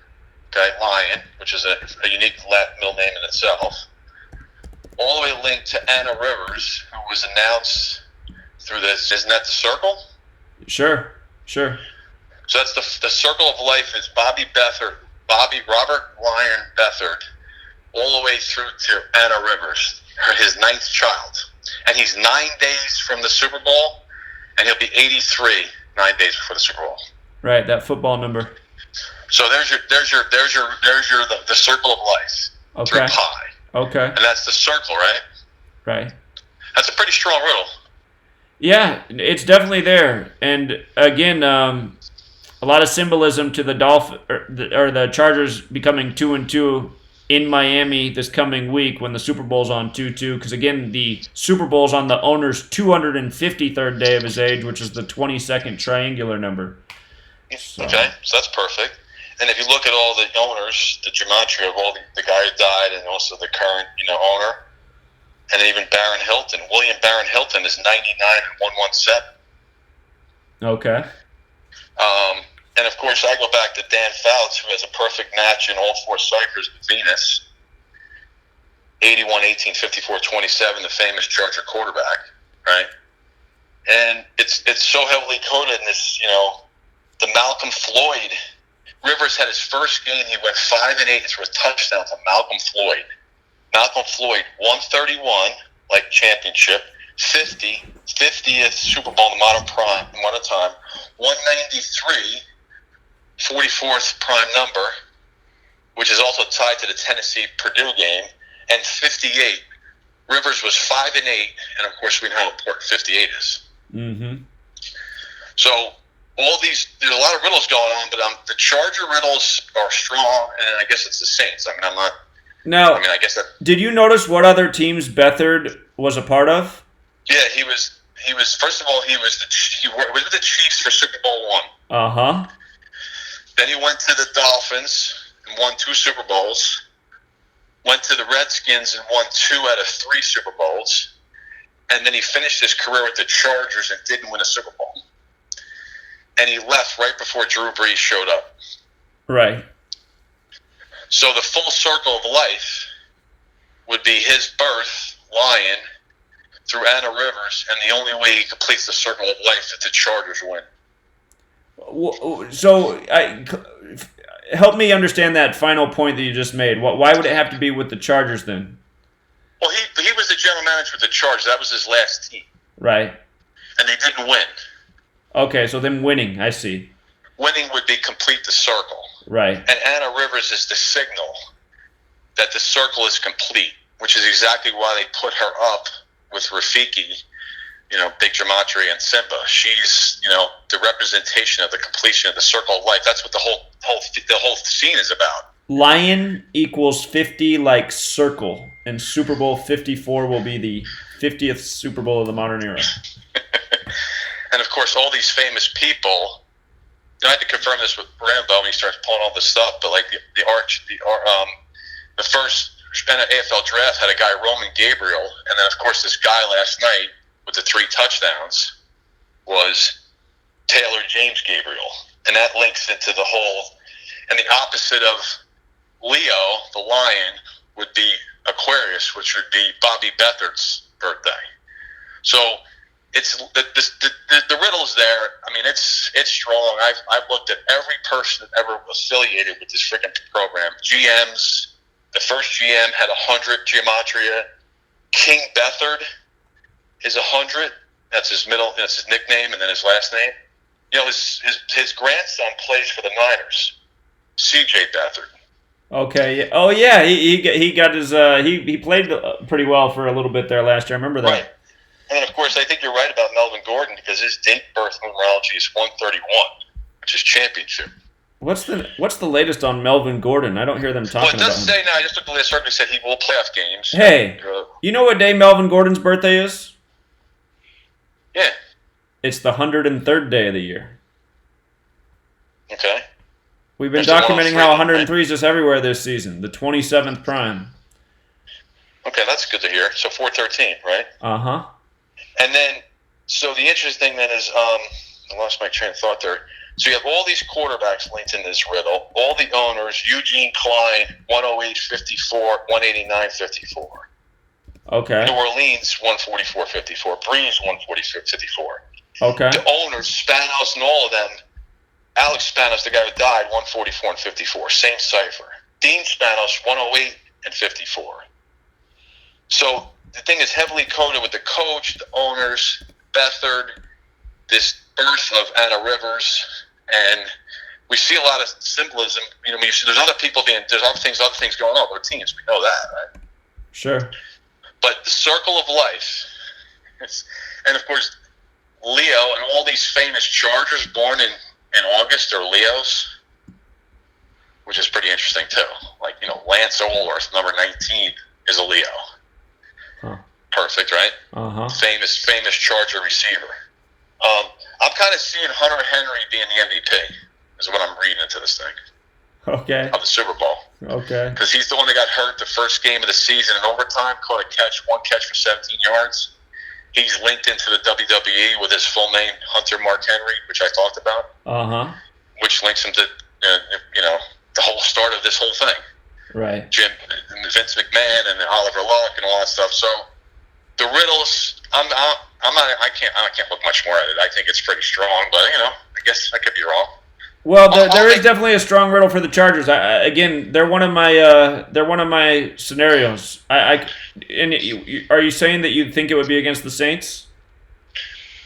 okay, Lyon, which is a unique Latin middle name in itself, all the way linked to Anna Rivers, who was announced through this. Isn't that the circle? Sure. So that's the circle of life is Robert Lyon Beathard, all the way through to Anna Rivers, his ninth child. And he's 9 days from the Super Bowl, and he'll be 83 9 days before the Super Bowl. Right, that football number. So there's the circle of life through pi. Okay. And that's the circle, right? Right. That's a pretty strong riddle. Yeah, it's definitely there. And again, a lot of symbolism to the the Chargers becoming 2-2 in Miami this coming week when the Super Bowl's on 2-2. Because again, the Super Bowl's on the owner's 253rd day of his age, which is the 22nd triangular number. So. Okay, so that's perfect. And if you look at all the owners, the gematria of all the guy who died, and also the current owner, and even Baron Hilton, William Baron Hilton is 99 and 117. Okay. And of course, I go back to Dan Fouts, who has a perfect match in all four ciphers with Venus. 81, 18, 54, 27, the famous Charger quarterback, right? and it's so heavily coded in this. The Malcolm Floyd. Rivers had his first game. He went 5-8 through a touchdown to Malcolm Floyd. Malcolm Floyd, 131, like championship, 50th Super Bowl in the modern time, 193, 44th prime number, which is also tied to the Tennessee-Purdue game, and 58. Rivers was 5-8, and of course we know how important 58 is. Mm-hmm. So there's a lot of riddles going on, but the Charger riddles are strong, and I guess it's the Saints. I guess that. Did you notice what other teams Beathard was a part of? Yeah, he was. First of all, he was with the Chiefs for Super Bowl I. Uh-huh. Then he went to the Dolphins and won 2 Super Bowls. Went to the Redskins and won 2 out of 3 Super Bowls. And then he finished his career with the Chargers and didn't win a Super Bowl. And he left right before Drew Brees showed up. Right. So the full circle of life would be his birth, Lion, through Anna Rivers, and the only way he completes the circle of life is the Chargers win. So, help me understand that final point that you just made. Why would it have to be with the Chargers then? Well, he was the general manager with the Chargers. That was his last team. Right. And they didn't win. Okay, so them winning, I see. Winning would be complete the circle. Right. And Anna Rivers is the signal that the circle is complete, which is exactly why they put her up with Rafiki, Big Gematria and Simba. She's, the representation of the completion of the circle of life. That's what the whole scene is about. Lion equals 50 like circle, and Super Bowl 54 will be the 50th Super Bowl of the modern era. And of course, all these famous people. I had to confirm this with Rambo when he starts pulling all this stuff. But like the first AFL draft had a guy, Roman Gabriel, and then of course this guy last night with the 3 touchdowns was Taylor James Gabriel, and that links into the whole. And the opposite of Leo, the lion, would be Aquarius, which would be Bobby Beathard's birthday. So it's the riddle's there. I mean, it's strong. I've looked at every person that ever affiliated with this freaking program. GMs. The first GM had 100 Gematria. King Beathard is 100. That's his nickname, and then his last name. His grandson plays for the Niners. CJ Beathard. Okay. Oh yeah. He got his. He played pretty well for a little bit there last year. I remember that. Right. And then of course I think you're right about Melvin Gordon because his date birth numerology is 131, which is championship. What's the latest on Melvin Gordon? I don't hear them talking about him. Well, it does say now. I just looked at the circle. Said he will playoff games. Hey, you know what day Melvin Gordon's birthday is? Yeah. It's the 103rd day of the year. Okay. We've been documenting how 103 is just everywhere this season. The 27th prime. Okay, that's good to hear. So 413, right? Uh-huh. And then, so the interesting thing then is, I lost my train of thought there. So you have all these quarterbacks linked in this riddle. All the owners, Eugene Klein, 108.54, 189.54. Okay. New Orleans, 144.54. Breeze, 144.54. Okay. The owners, Spanos and all of them, Alex Spanos, the guy who died, 144 and 54. Same cipher. Dean Spanos, 108 and 54. So the thing is heavily coded with the coach, the owners, Beathard, this birth of Anna Rivers, and we see a lot of symbolism. There's other things going on with teams. We know that, right? Sure. But the circle of life, and of course, Leo and all these famous Chargers born in August are Leos, which is pretty interesting too. Like, Lance Allworth, number 19, is a Leo. Huh. Perfect, right? Uh-huh. Famous Charger receiver. I'm kind of seeing Hunter Henry being the MVP, is what I'm reading into this thing. Okay. Of the Super Bowl. Okay. Because he's the one that got hurt the first game of the season in overtime, caught one catch for 17 yards. He's linked into the WWE with his full name, Hunter Mark Henry, which I talked about. Uh-huh. Which links him to, the whole start of this whole thing. Right. Vince McMahon and Oliver Luck and all that stuff. So The riddles, I'm not. I can't look much more at it. I think it's pretty strong, but I guess I could be wrong. Well, there is definitely a strong riddle for the Chargers. Again, they're one of my scenarios. Are you saying that you think it would be against the Saints?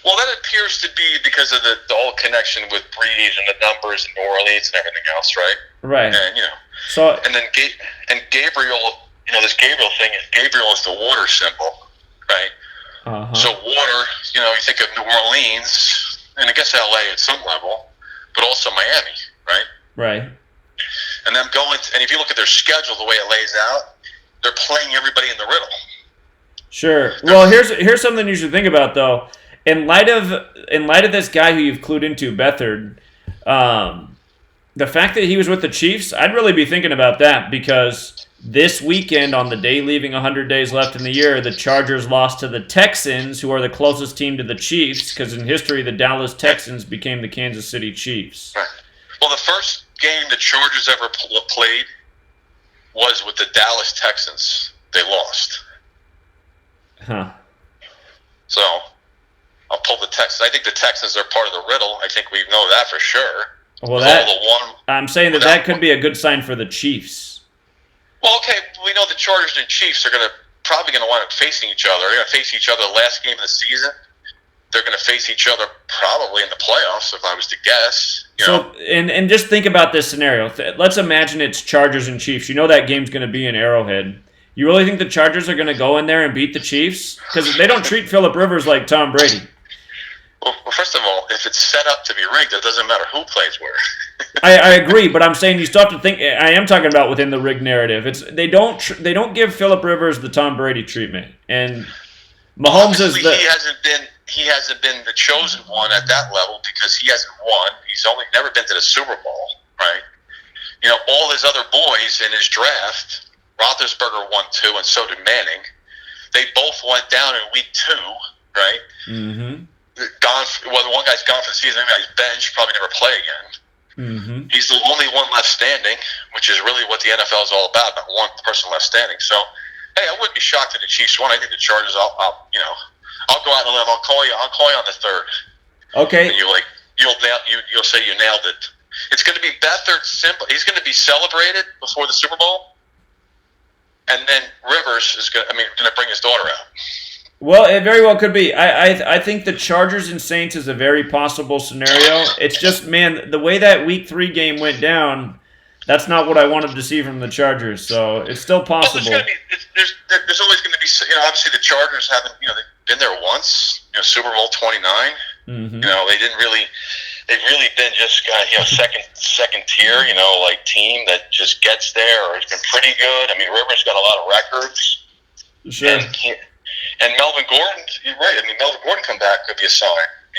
Well, that appears to be because of the whole connection with Breeze and the numbers and New Orleans and everything else, right? Right. And so and then Gabriel, this Gabriel thing. Gabriel is the water symbol, right? Uh-huh. So water, you think of New Orleans, and I guess LA at some level, but also Miami, right? Right. And them going, and if you look at their schedule, the way it lays out, they're playing everybody in the riddle. Sure. Well, here's something you should think about though. In light of this guy who you've clued into, Behrendt, the fact that he was with the Chiefs, I'd really be thinking about that because this weekend, on the day leaving 100 days left in the year, the Chargers lost to the Texans, who are the closest team to the Chiefs, because in history, the Dallas Texans became the Kansas City Chiefs. Right. Well, the first game the Chargers ever played was with the Dallas Texans. They lost. Huh. So, I'll pull the Texans. I think the Texans are part of the riddle. I think we know that for sure. Well, I'm saying that could be a good sign for the Chiefs. Well, okay, we know the Chargers and Chiefs are probably going to wind up facing each other. They're going to face each other the last game of the season. They're going to face each other probably in the playoffs, if I was to guess. And just think about this scenario. Let's imagine it's Chargers and Chiefs. You know that game's going to be in Arrowhead. You really think the Chargers are going to go in there and beat the Chiefs? Because they don't treat Phillip Rivers like Tom Brady. Well, first of all, if it's set up to be rigged, it doesn't matter who plays where. I agree, but I'm saying you still have to think. I am talking about within the rigged narrative. They don't give Phillip Rivers the Tom Brady treatment, and Mahomes is he hasn't been the chosen one at that level because he hasn't won. He's only never been to the Super Bowl, right? All his other boys in his draft, Roethlisberger won 2, and so did Manning. They both went down in week 2, right? Mm-hmm. The one guy's gone for the season. The other guy's benched, probably never play again. Mm-hmm. He's the only one left standing, which is really what the NFL is all about one person left standing. So, hey, I wouldn't be shocked if the Chiefs won. I think the Chargers. I'll go out on a limb. I'll call you on the 3rd. Okay. And you'll say you nailed it. It's going to be Behrendt simple. He's going to be celebrated before the Super Bowl, and then Rivers is going to bring his daughter out. Well, it very well could be. I think the Chargers and Saints is a very possible scenario. It's just, man, the way that Week 3 game went down, that's not what I wanted to see from the Chargers. So it's still possible. Well, there's always going to be, obviously the Chargers haven't, they've been there once, Super Bowl 29. Mm-hmm. They've really been just second tier, like team that just gets there or has been pretty good. Rivers got a lot of records. Sure. And Melvin Gordon, you're right. Melvin Gordon come back could be a sign.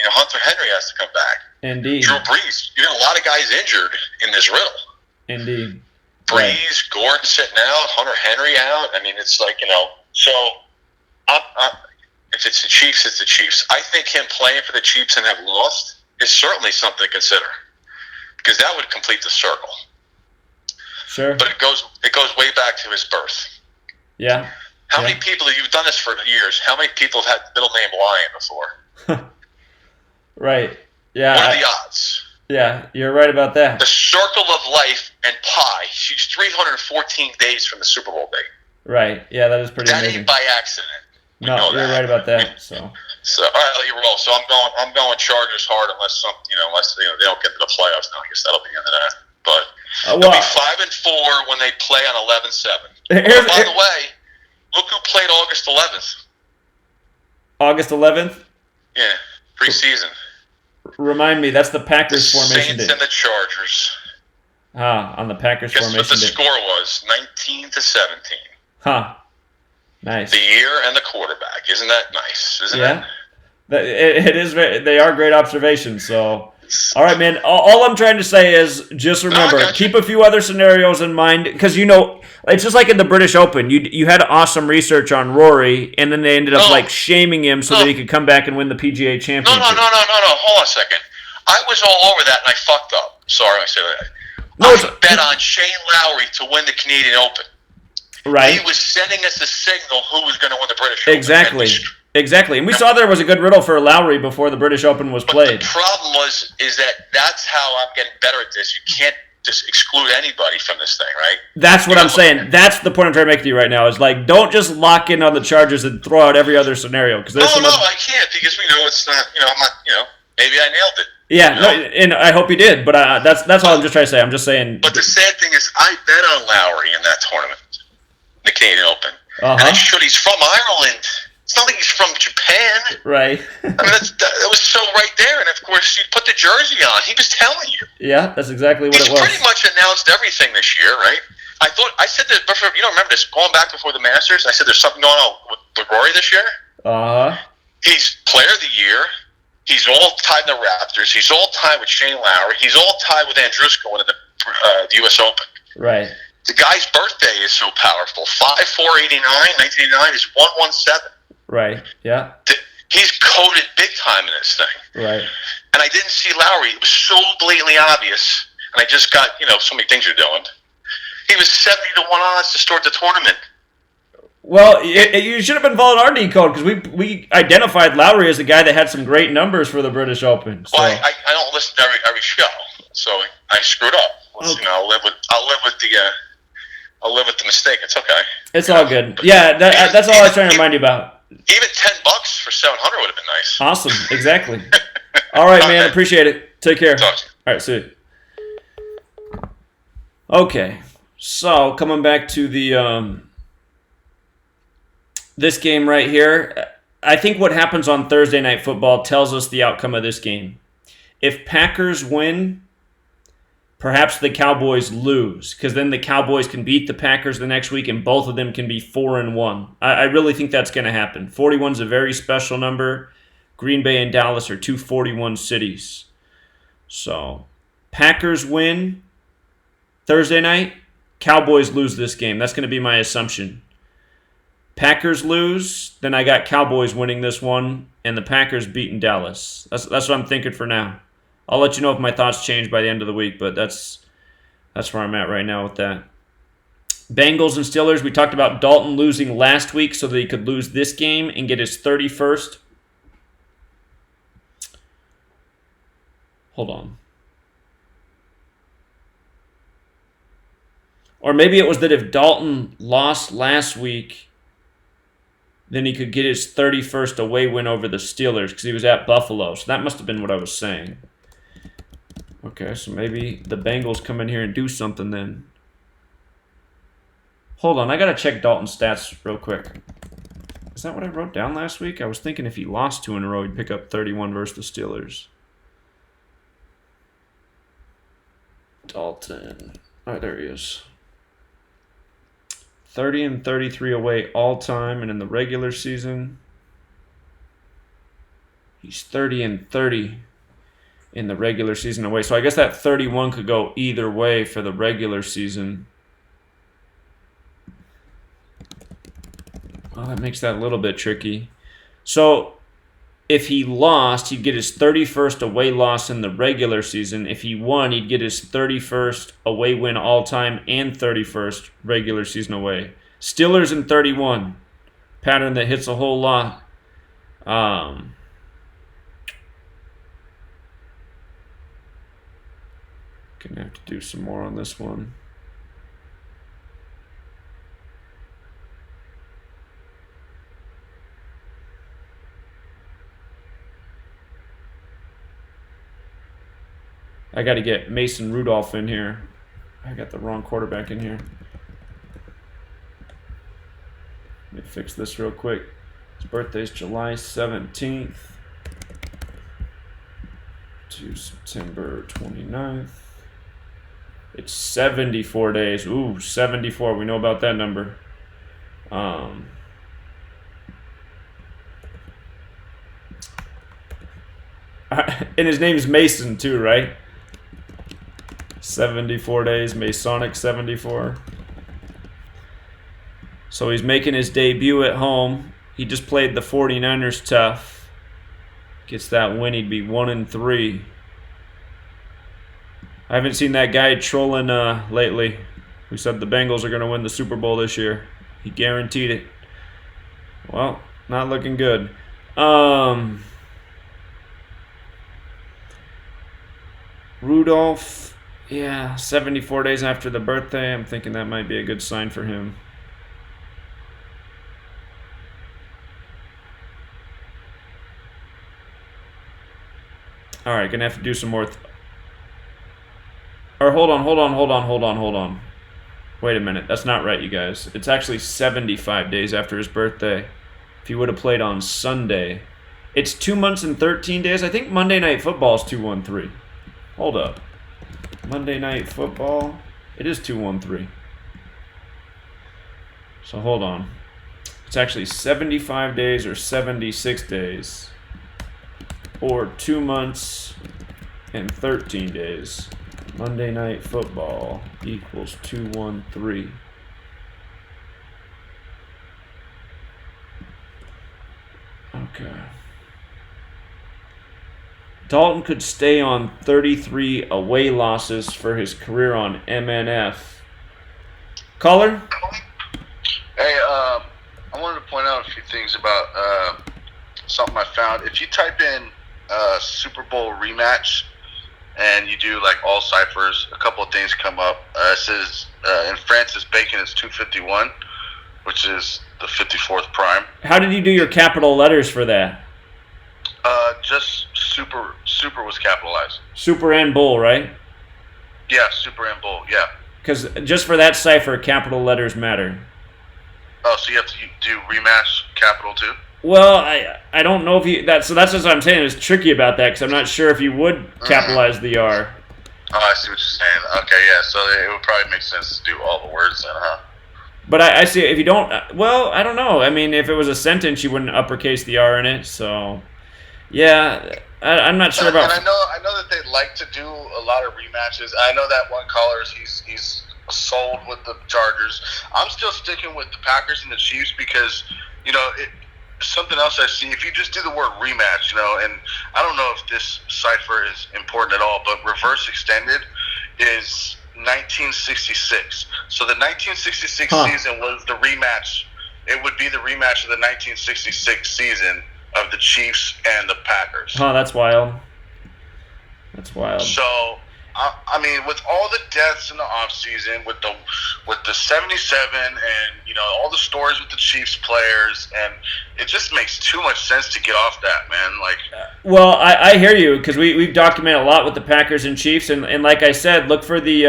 Hunter Henry has to come back. Indeed. Drew Brees. You got a lot of guys injured in this riddle. Indeed. Brees, right. Gordon sitting out, Hunter Henry out. It's like, so if it's the Chiefs, it's the Chiefs. I think him playing for the Chiefs and have lost is certainly something to consider because that would complete the circle. Sure. But it goes way back to his birth. Yeah. How many people, you've done this for years, how many people have had the middle name Lion before? Right. Yeah. What are the odds? Yeah, you're right about that. The circle of life and pi. She's 314 days from the Super Bowl date. Right. Yeah, that is pretty amazing. That ain't by accident. No, you're right about that. So all right, I'll let you roll. So I'm going Chargers hard unless they don't get to the playoffs. Now I guess that'll be the end of that. But they'll be 5-4 when they play on 11-7. By the way, look who played August 11th. August 11th? Yeah, preseason. Remind me, that's the Packers formation Saints day. and the Chargers. On the Packers formation day. Guess what the score was? 19-17. Huh. Nice. The year and the quarterback. Isn't that nice? Isn't it? It is. They are great observations. So, all right, man. All I'm trying to say is just remember, keep a few other scenarios in mind because it's just like in the British Open. You had awesome research on Rory, and then they ended up shaming him so that he could come back and win the PGA Championship. No. Hold on a second. I was all over that and I fucked up. Sorry, I said that. No, I bet on Shane Lowry to win the Canadian Open. Right. He was sending us a signal who was going to win the British Open. Exactly. And we saw there was a good riddle for Lowry before the British Open was played. But the problem is that's how I'm getting better at this. You can't just exclude anybody from this thing, right? That's what I'm saying. That's the point I'm trying to make to you right now. Is like, don't just lock in on the Chargers and throw out every other scenario. Because there's I can't because we know it's not. I'm not. Maybe I nailed it. Yeah, no, and I hope you did. But that's all I'm just trying to say. I'm just saying. But the sad thing is, I bet on Lowry in that tournament, the Canadian Open. And he's from Ireland. It's not like he's from Japan. Right. I mean, that was so right there. And, of course, he put the jersey on. He was telling you. Yeah, that's exactly what it was. He's pretty much announced everything this year, right? I said that before, remember this, going back before the Masters, I said there's something going on with Rory this year. He's player of the year. He's all tied in the Raptors. He's all tied with Shane Lowry. He's all tied with Andruska winning the U.S. Open. Right. The guy's birthday is so powerful. 5/4/89, 1989 is 117. Right. Yeah. He's coded big time in this thing. Right. And I didn't see Lowry. It was so blatantly obvious. And I just got, so many things you're doing. He was 70 to 1 odds to start the tournament. Well, you should have been following our decode because we identified Lowry as a guy that had some great numbers for the British Open. So. Well, I don't listen to every show, so I screwed up. Okay. I'll live with the mistake. It's okay. It's all good. Yeah, that's all I was trying to remind you about. Even $10 for 700 would have been nice. Awesome. Exactly. All right, man. Appreciate it. Take care. Talk to you. All right, see you. Okay, so coming back to the this game right here, I think what happens on Thursday Night Football tells us the outcome of this game. If Packers win, perhaps the Cowboys lose, because then the Cowboys can beat the Packers the next week and both of them can be 4-1. I really think that's going to happen. 41 is a very special number. Green Bay and Dallas are two 41 cities. So, Packers win Thursday night, Cowboys lose this game. That's going to be my assumption. Packers lose, then I got Cowboys winning this one, and the Packers beating Dallas. That's what I'm thinking for now. I'll let you know if my thoughts change by the end of the week, but that's where I'm at right now with that. Bengals and Steelers, we talked about Dalton losing last week so that he could lose this game and get his 31st. Hold on. Or maybe it was that if Dalton lost last week, then he could get his 31st away win over the Steelers because he was at Buffalo. So that must have been what I was saying. Okay, so maybe the Bengals come in here and do something then. Hold on, I got to check Dalton's stats real quick. Is that what I wrote down last week? I was thinking if he lost 2 in a row, he'd pick up 31 versus the Steelers. Dalton. All right, there he is. 30 and 33 away all time, and in the regular season, he's 30 and 30 in the regular season away. So I guess that 31 could go either way for the regular season. Well, that makes that a little bit tricky. So if he lost, he'd get his 31st away loss in the regular season. If he won, he'd get his 31st away win all time and 31st regular season away. Steelers in 31. Pattern that hits a whole lot. Gonna have to do some more on this one. I got to get Mason Rudolph in here. I got the wrong quarterback in here. Let me fix this real quick. His birthday's July 17th to September 29th. It's 74 days. Ooh, 74. We know about that number. And his name's Mason too, right? 74 days, Masonic 74. So he's making his debut at home. He just played the 49ers tough. Gets that win, he'd be 1-3. I haven't seen that guy trolling lately. who said the Bengals are going to win the Super Bowl this year. He guaranteed it. Well, not looking good. Rudolph, 74 days after the birthday. I'm thinking that might be a good sign for him. All right, gonna have to do some more. Hold on. Wait a minute, that's not right, you guys. It's actually 75 days after his birthday. If he would have played on Sunday, it's 2 months and 13 days. I think Monday Night Football is 213. Hold up, Monday Night Football. It is 213. So hold on. It's actually 75 days or 76 days. Or 2 months and 13 days. Monday Night Football equals 213. Okay. Dalton could stay on 33 away losses for his career on MNF. Caller? Hey, I wanted to point out a few things about something I found. If you type in Super Bowl rematch and you do like all ciphers, a couple of things come up. It says in Francis Bacon it's 251, which is the 54th prime. How did you do your capital letters for that? Just super was capitalized. Super and bull, right? Yeah, super and bull. Yeah. Because just for that cipher, capital letters matter. Oh, so you have to do rematch capital too? Well, I don't know if you so that's what I'm saying. It's tricky about that because I'm not sure if you would capitalize the R. Oh, I see what you're saying. Okay, yeah. So it would probably make sense to do all the words then, huh? But I see if you don't. Well, I don't know. I mean, if it was a sentence, you wouldn't uppercase the R in it. So, yeah, I'm not sure about. And I know that they like to do a lot of rematches. I know that one caller he's sold with the Chargers. I'm still sticking with the Packers and the Chiefs because something else I see. If you just do the word rematch, and I don't know if this cipher is important at all, but reverse extended is 1966. So the 1966 season was the rematch. It would be the rematch of the 1966 season of the Chiefs and the Packers. That's wild. That's wild. So, I mean, with all the deaths in the offseason, with the 77 and, all the stories with the Chiefs players, and it just makes too much sense to get off that, man. Like, well, I hear you because we've documented a lot with the Packers and Chiefs, and like I said, look for the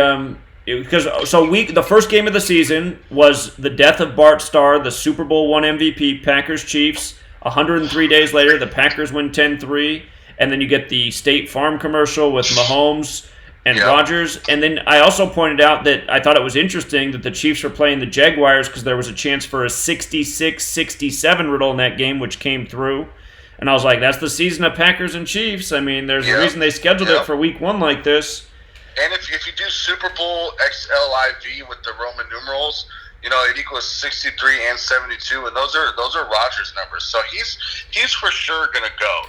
the first game of the season was the death of Bart Starr, the Super Bowl I MVP, Packers Chiefs. 103 days later, the Packers win 10-3, and then you get the State Farm commercial with Mahomes and Rodgers. And then I also pointed out that I thought it was interesting that the Chiefs were playing the Jaguars because there was a chance for a 66-67 riddle in that game, which came through. And I was like, that's the season of Packers and Chiefs. I mean, there's a reason they scheduled it for week 1 like this. And if you do Super Bowl XLIV with the Roman numerals, it equals 63 and 72, and those are Rodgers numbers. So he's for sure gonna go.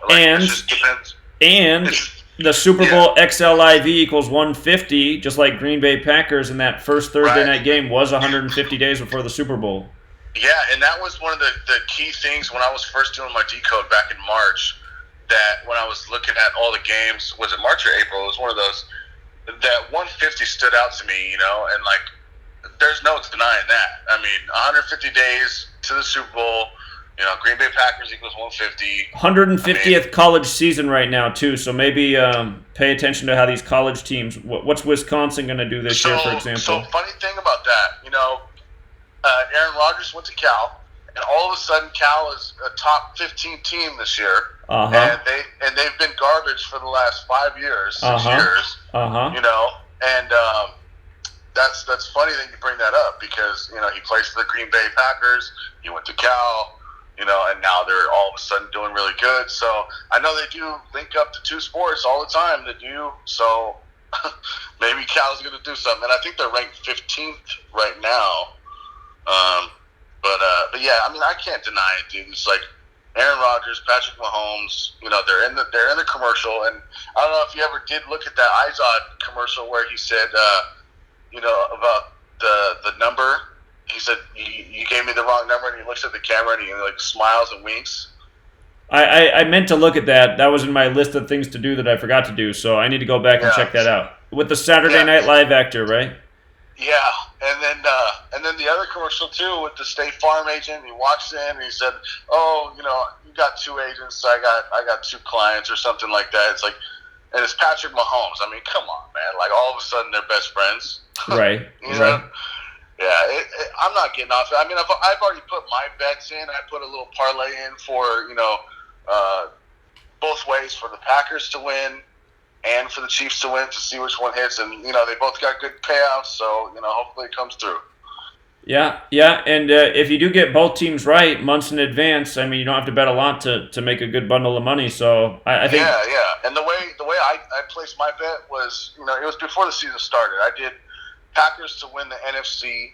It just depends. And the Super Bowl XLIV equals 150, just like Green Bay Packers in that first Thursday night game was 150 days before the Super Bowl. Yeah, and that was one of the key things when I was first doing my decode back in March. That when I was looking at all the games, was it March or April? It was one of those. That 150 stood out to me, and like. There's no denying that. I mean, 150 days to the Super Bowl. Green Bay Packers equals 150. 150th college season right now, too. So maybe pay attention to how these college teams. What's Wisconsin going to do this year, for example? So funny thing about that, Aaron Rodgers went to Cal, and all of a sudden Cal is a top 15 team this year, and they've been garbage for the last 5 years, 6 years. And That's funny that you bring that up because, he plays for the Green Bay Packers, he went to Cal, and now they're all of a sudden doing really good. So I know they do link up the two sports all the time. They do. So maybe Cal's going to do something. And I think they're ranked 15th right now. But yeah, I mean, I can't deny it, dude. It's like Aaron Rodgers, Patrick Mahomes, they're in the commercial. And I don't know if you ever did look at that Izod commercial where he said, about the number. He said, you gave me the wrong number, and he looks at the camera and he like smiles and winks. I meant to look at that. That was in my list of things to do that I forgot to do, so I need to go back and check that out. With the Saturday Night Live actor, right? Yeah, and then the other commercial too with the State Farm agent. He walks in and he said, "Oh, you got 2 agents. I got 2 clients or something like that." It's like, and it's Patrick Mahomes. I mean, come on, man! Like all of a sudden they're best friends, right? Right. Yeah, I'm not getting off it. I mean, I've already put my bets in. I put a little parlay in for both ways, for the Packers to win and for the Chiefs to win, to see which one hits. And they both got good payouts, so hopefully it comes through. Yeah, and if you do get both teams right months in advance, I mean, you don't have to bet a lot to make a good bundle of money. So I think And the way I placed my bet was, it was before the season started. I did Packers to win the NFC,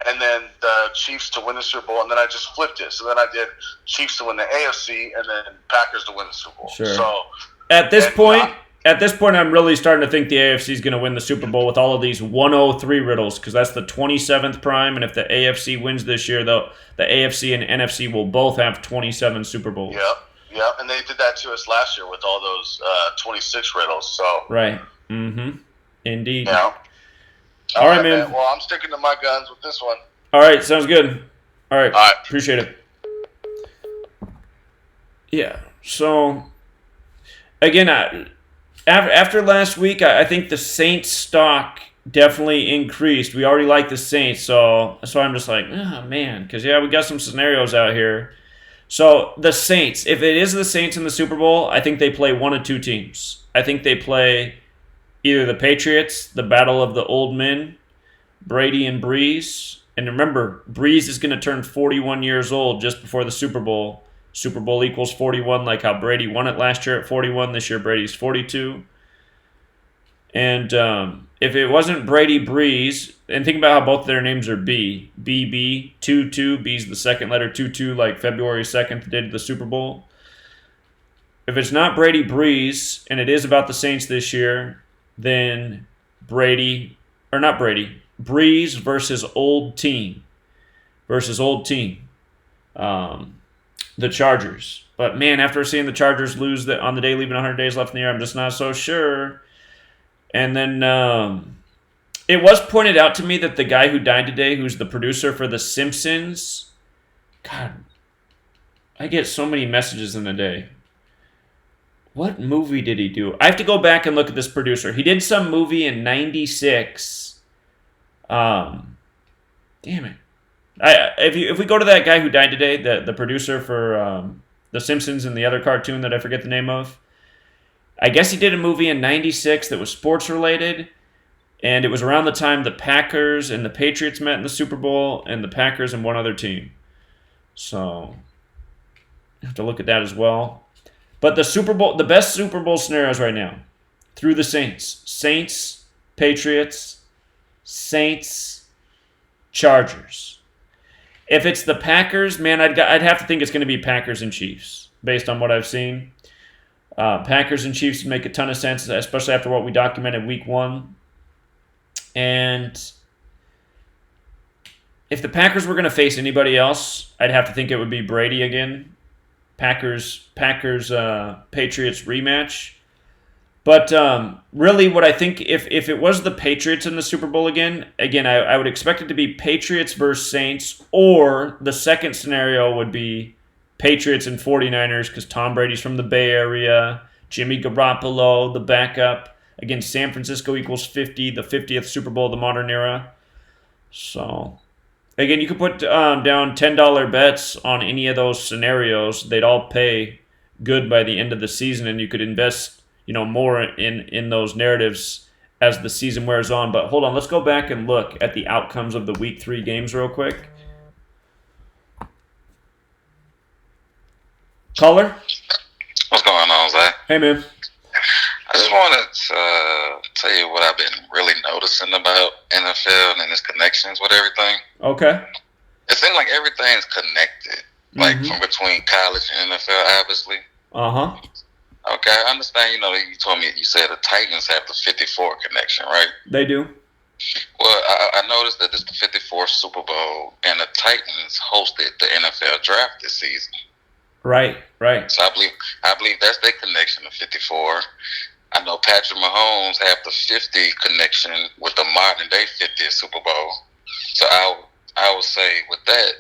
and then the Chiefs to win the Super Bowl, and then I just flipped it. So then I did Chiefs to win the AFC, and then Packers to win the Super Bowl. Sure. So at this point, I'm really starting to think the AFC is going to win the Super Bowl with all of these 103 riddles, because that's the 27th prime, and if the AFC wins this year, the AFC and NFC will both have 27 Super Bowls. Yep, and they did that to us last year with all those 26 riddles. So right. Indeed. Yeah. All right, man. Well, I'm sticking to my guns with this one. All right, sounds good. All right. Appreciate it. Yeah. So, again, after last week, I think the Saints stock definitely increased. We already like the Saints, so I'm just like, oh, man, because, we got some scenarios out here. So, the Saints, if it is the Saints in the Super Bowl, I think they play one of 2 teams. I think they play either the Patriots, the battle of the old men, Brady and Breeze. And remember, Breeze is going to turn 41 years old just before the Super Bowl. Super Bowl equals 41, like how Brady won it last year at 41. This year, Brady's 42. And if it wasn't Brady Breeze, and think about how both their names are B. BB, 2-2. B's the second letter, 2-2, like February 2nd, the date of the Super Bowl. If it's not Brady Breeze, and it is about the Saints this year, then Breeze versus old team. The Chargers. But, man, after seeing the Chargers lose on the day leaving 100 days left in the year, I'm just not so sure. And then it was pointed out to me that the guy who died today, who's the producer for The Simpsons, God, I get so many messages in a day. What movie did he do? I have to go back and look at this producer. He did some movie in 96. Damn it. If we go to that guy who died today, the producer for The Simpsons and the other cartoon that I forget the name of, I guess he did a movie in 96 that was sports related, and it was around the time the Packers and the Patriots met in the Super Bowl, and the Packers and one other team. So, I have to look at that as well. But the best Super Bowl scenarios right now, through the Saints. Saints, Patriots, Saints, Chargers. If it's the Packers, man, I'd have to think it's going to be Packers and Chiefs, based on what I've seen. Packers and Chiefs make a ton of sense, especially after what we documented week 1. And if the Packers were going to face anybody else, I'd have to think it would be Brady again. Packers Patriots rematch. But really what I think, if it was the Patriots in the Super Bowl again, I would expect it to be Patriots versus Saints, or the second scenario would be Patriots and 49ers, because Tom Brady's from the Bay Area, Jimmy Garoppolo, the backup. Again, San Francisco equals 50, the 50th Super Bowl of the modern era. So, again, you could put down $10 bets on any of those scenarios. They'd all pay good by the end of the season, and you could invest, more in those narratives as the season wears on. But hold on, let's go back and look at the outcomes of the Week 3 games real quick. Caller? What's going on, Zach? Hey, man. I just wanted to tell you what I've been really noticing about NFL and its connections with everything. Okay. It seems like everything's connected, like from between college and NFL, obviously. Uh-huh. Okay, I understand, you told me, you said the Titans have the 54 connection, right? They do. Well, I noticed that it's the 54th Super Bowl, and the Titans hosted the NFL draft this season. Right. So I believe that's their connection to 54. I know Patrick Mahomes have the 50 connection with the modern day 50th Super Bowl. So I would say with that,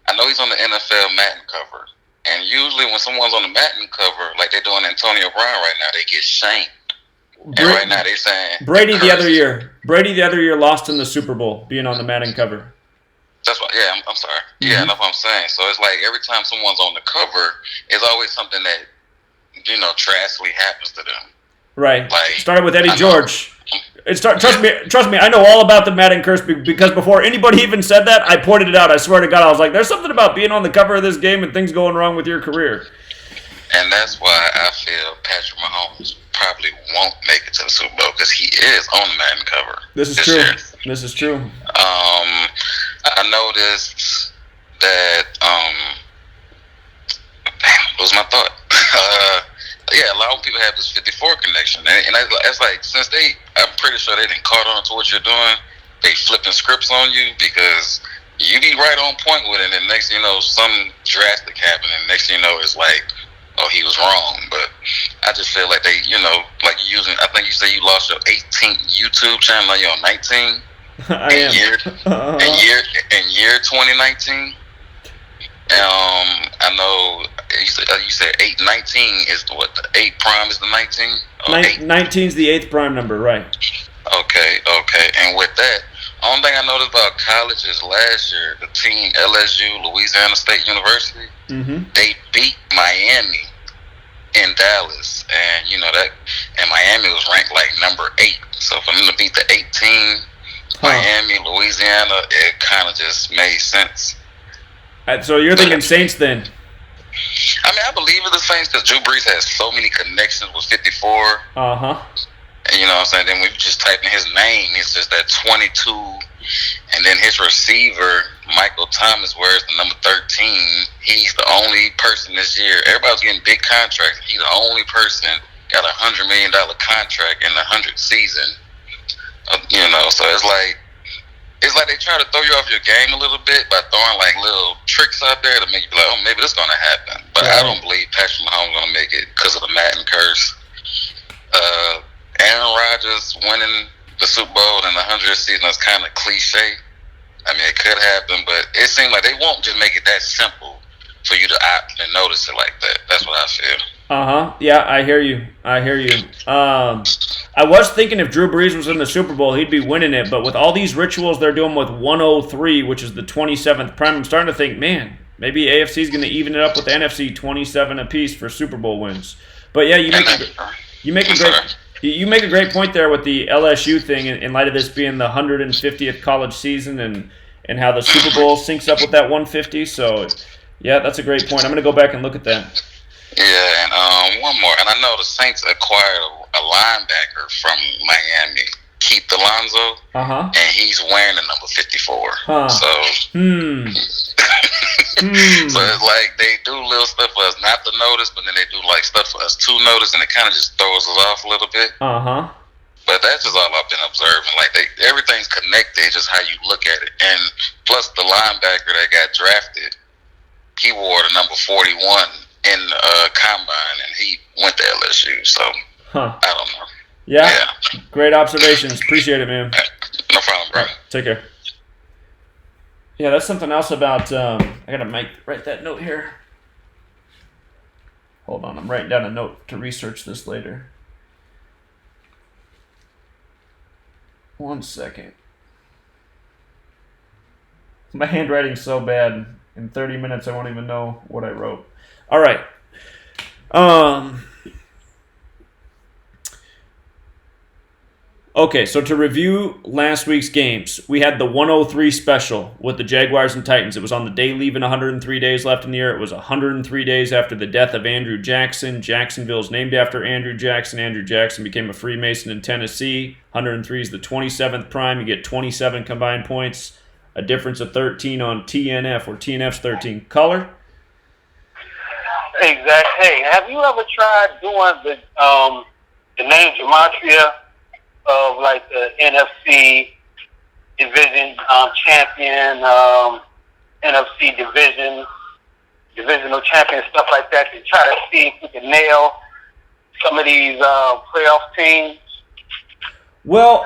I know he's on the NFL Madden cover. And usually when someone's on the Madden cover, like they're doing Antonio Brown right now, they get shamed. And right now they saying Brady the other year lost in the Super Bowl being on the Madden cover. That's what. Yeah, I'm sorry. Mm-hmm. Yeah, that's what I'm saying. So it's like every time someone's on the cover, it's always something that tragically happens to them. Right. Like, started with Eddie George. Trust me, I know all about the Madden curse because before anybody even said that, I pointed it out. I swear to God, I was like, there's something about being on the cover of this game and things going wrong with your career. And that's why I feel Patrick Mahomes probably won't make it to the Super Bowl because he is on the Madden cover. This is true. This is true. I noticed that. What was my thought? Yeah, a lot of people have this 54 connection, and that's like since I'm pretty sure they didn't caught on to what you're doing. They flipping scripts on you because you be right on point with it, and next thing you know, something drastic happened, and next thing you know, it's like, oh, he was wrong. But I just feel like they, like using. I think you say you lost your 18th YouTube channel, now you're on 19. I am. In year 2019. I know you said 819 is what the 8 prime is the 19. 19 is the 8th prime number, right? Okay. And with that, only thing I noticed about college is last year the team LSU, Louisiana State University, they beat Miami in Dallas, and and Miami was ranked like number 8. So for them to beat the 18, Miami, Louisiana, it kind of just made sense. So you're thinking Saints then? I mean, I believe in the Saints because Drew Brees has so many connections with 54. Uh-huh. And you know what I'm saying? Then we just type in his name, it's just that 22. And then his receiver, Michael Thomas, wears the number 13. He's the only person this year. Everybody's getting big contracts. He's the only person got $100 million contract in the 100th season. So it's like they try to throw you off your game a little bit by throwing like little tricks out there to make you be like, oh, maybe this is going to happen. But I don't believe Patrick Mahomes is going to make it because of the Madden curse. Aaron Rodgers winning the Super Bowl in the 100th season is kind of cliche. I mean, it could happen, but it seems like they won't just make it that simple for you to opt and notice it like that. That's what I feel. Yeah, I hear you. I was thinking if Drew Brees was in the Super Bowl, he'd be winning it. But with all these rituals they're doing with 103, which is the 27th prime, I'm starting to think, man, maybe AFC is going to even it up with the NFC 27 apiece for Super Bowl wins. But yeah, you make a great point there with the LSU thing in light of this being the 150th college season and how the Super Bowl syncs up with that 150. So yeah, that's a great point. I'm going to go back and look at that. Yeah, and one more. And I know the Saints acquired a linebacker from Miami, Keith Alonso, and he's wearing the number 54. So, so it's like they do little stuff for us not to notice, but then they do like stuff for us to notice, and it kind of just throws us off a little bit. But that's just all I've been observing. Like everything's connected, just how you look at it. And plus the linebacker that got drafted, he wore the number 41 in the combine, and he went to LSU. So I don't know. Yeah. Great observations. Appreciate it, man. No problem, bro. Take care. Yeah, that's something else about. I gotta write that note here. Hold on, I'm writing down a note to research this later. 1 second. My handwriting's so bad. In 30 minutes, I won't even know what I wrote. All right. Okay, so to review last week's games, we had the 103 special with the Jaguars and Titans. It was on the day leaving 103 days left in the year. It was 103 days after the death of Andrew Jackson. Jacksonville's named after Andrew Jackson. Andrew Jackson became a Freemason in Tennessee. 103 is the 27th prime. You get 27 combined points, a difference of 13 on TNF, where TNF's 13. Color? Exactly. Hey, have you ever tried doing the name Gematria of like the NFC division champion, NFC divisional champion, stuff like that, to try to see if we can nail some of these playoff teams. Well,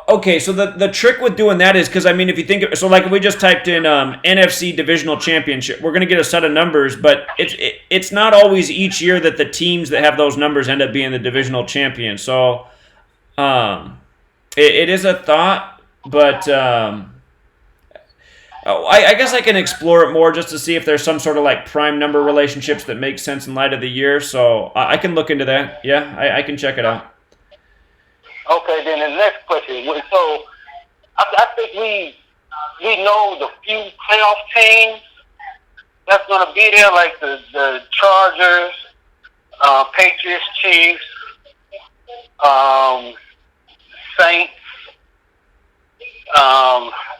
okay, so the trick with doing that is because, I mean, if you think so, like if we just typed in NFC Divisional Championship, we're going to get a set of numbers, but it's not always each year that the teams that have those numbers end up being the divisional champion. So it is a thought, but I guess I can explore it more just to see if there's some sort of like prime number relationships that make sense in light of the year. So I can look into that. Yeah, I can check it out. Okay, then the next question. So I think we know the few playoff teams that's going to be there, like the Chargers, Patriots, Chiefs, Saints,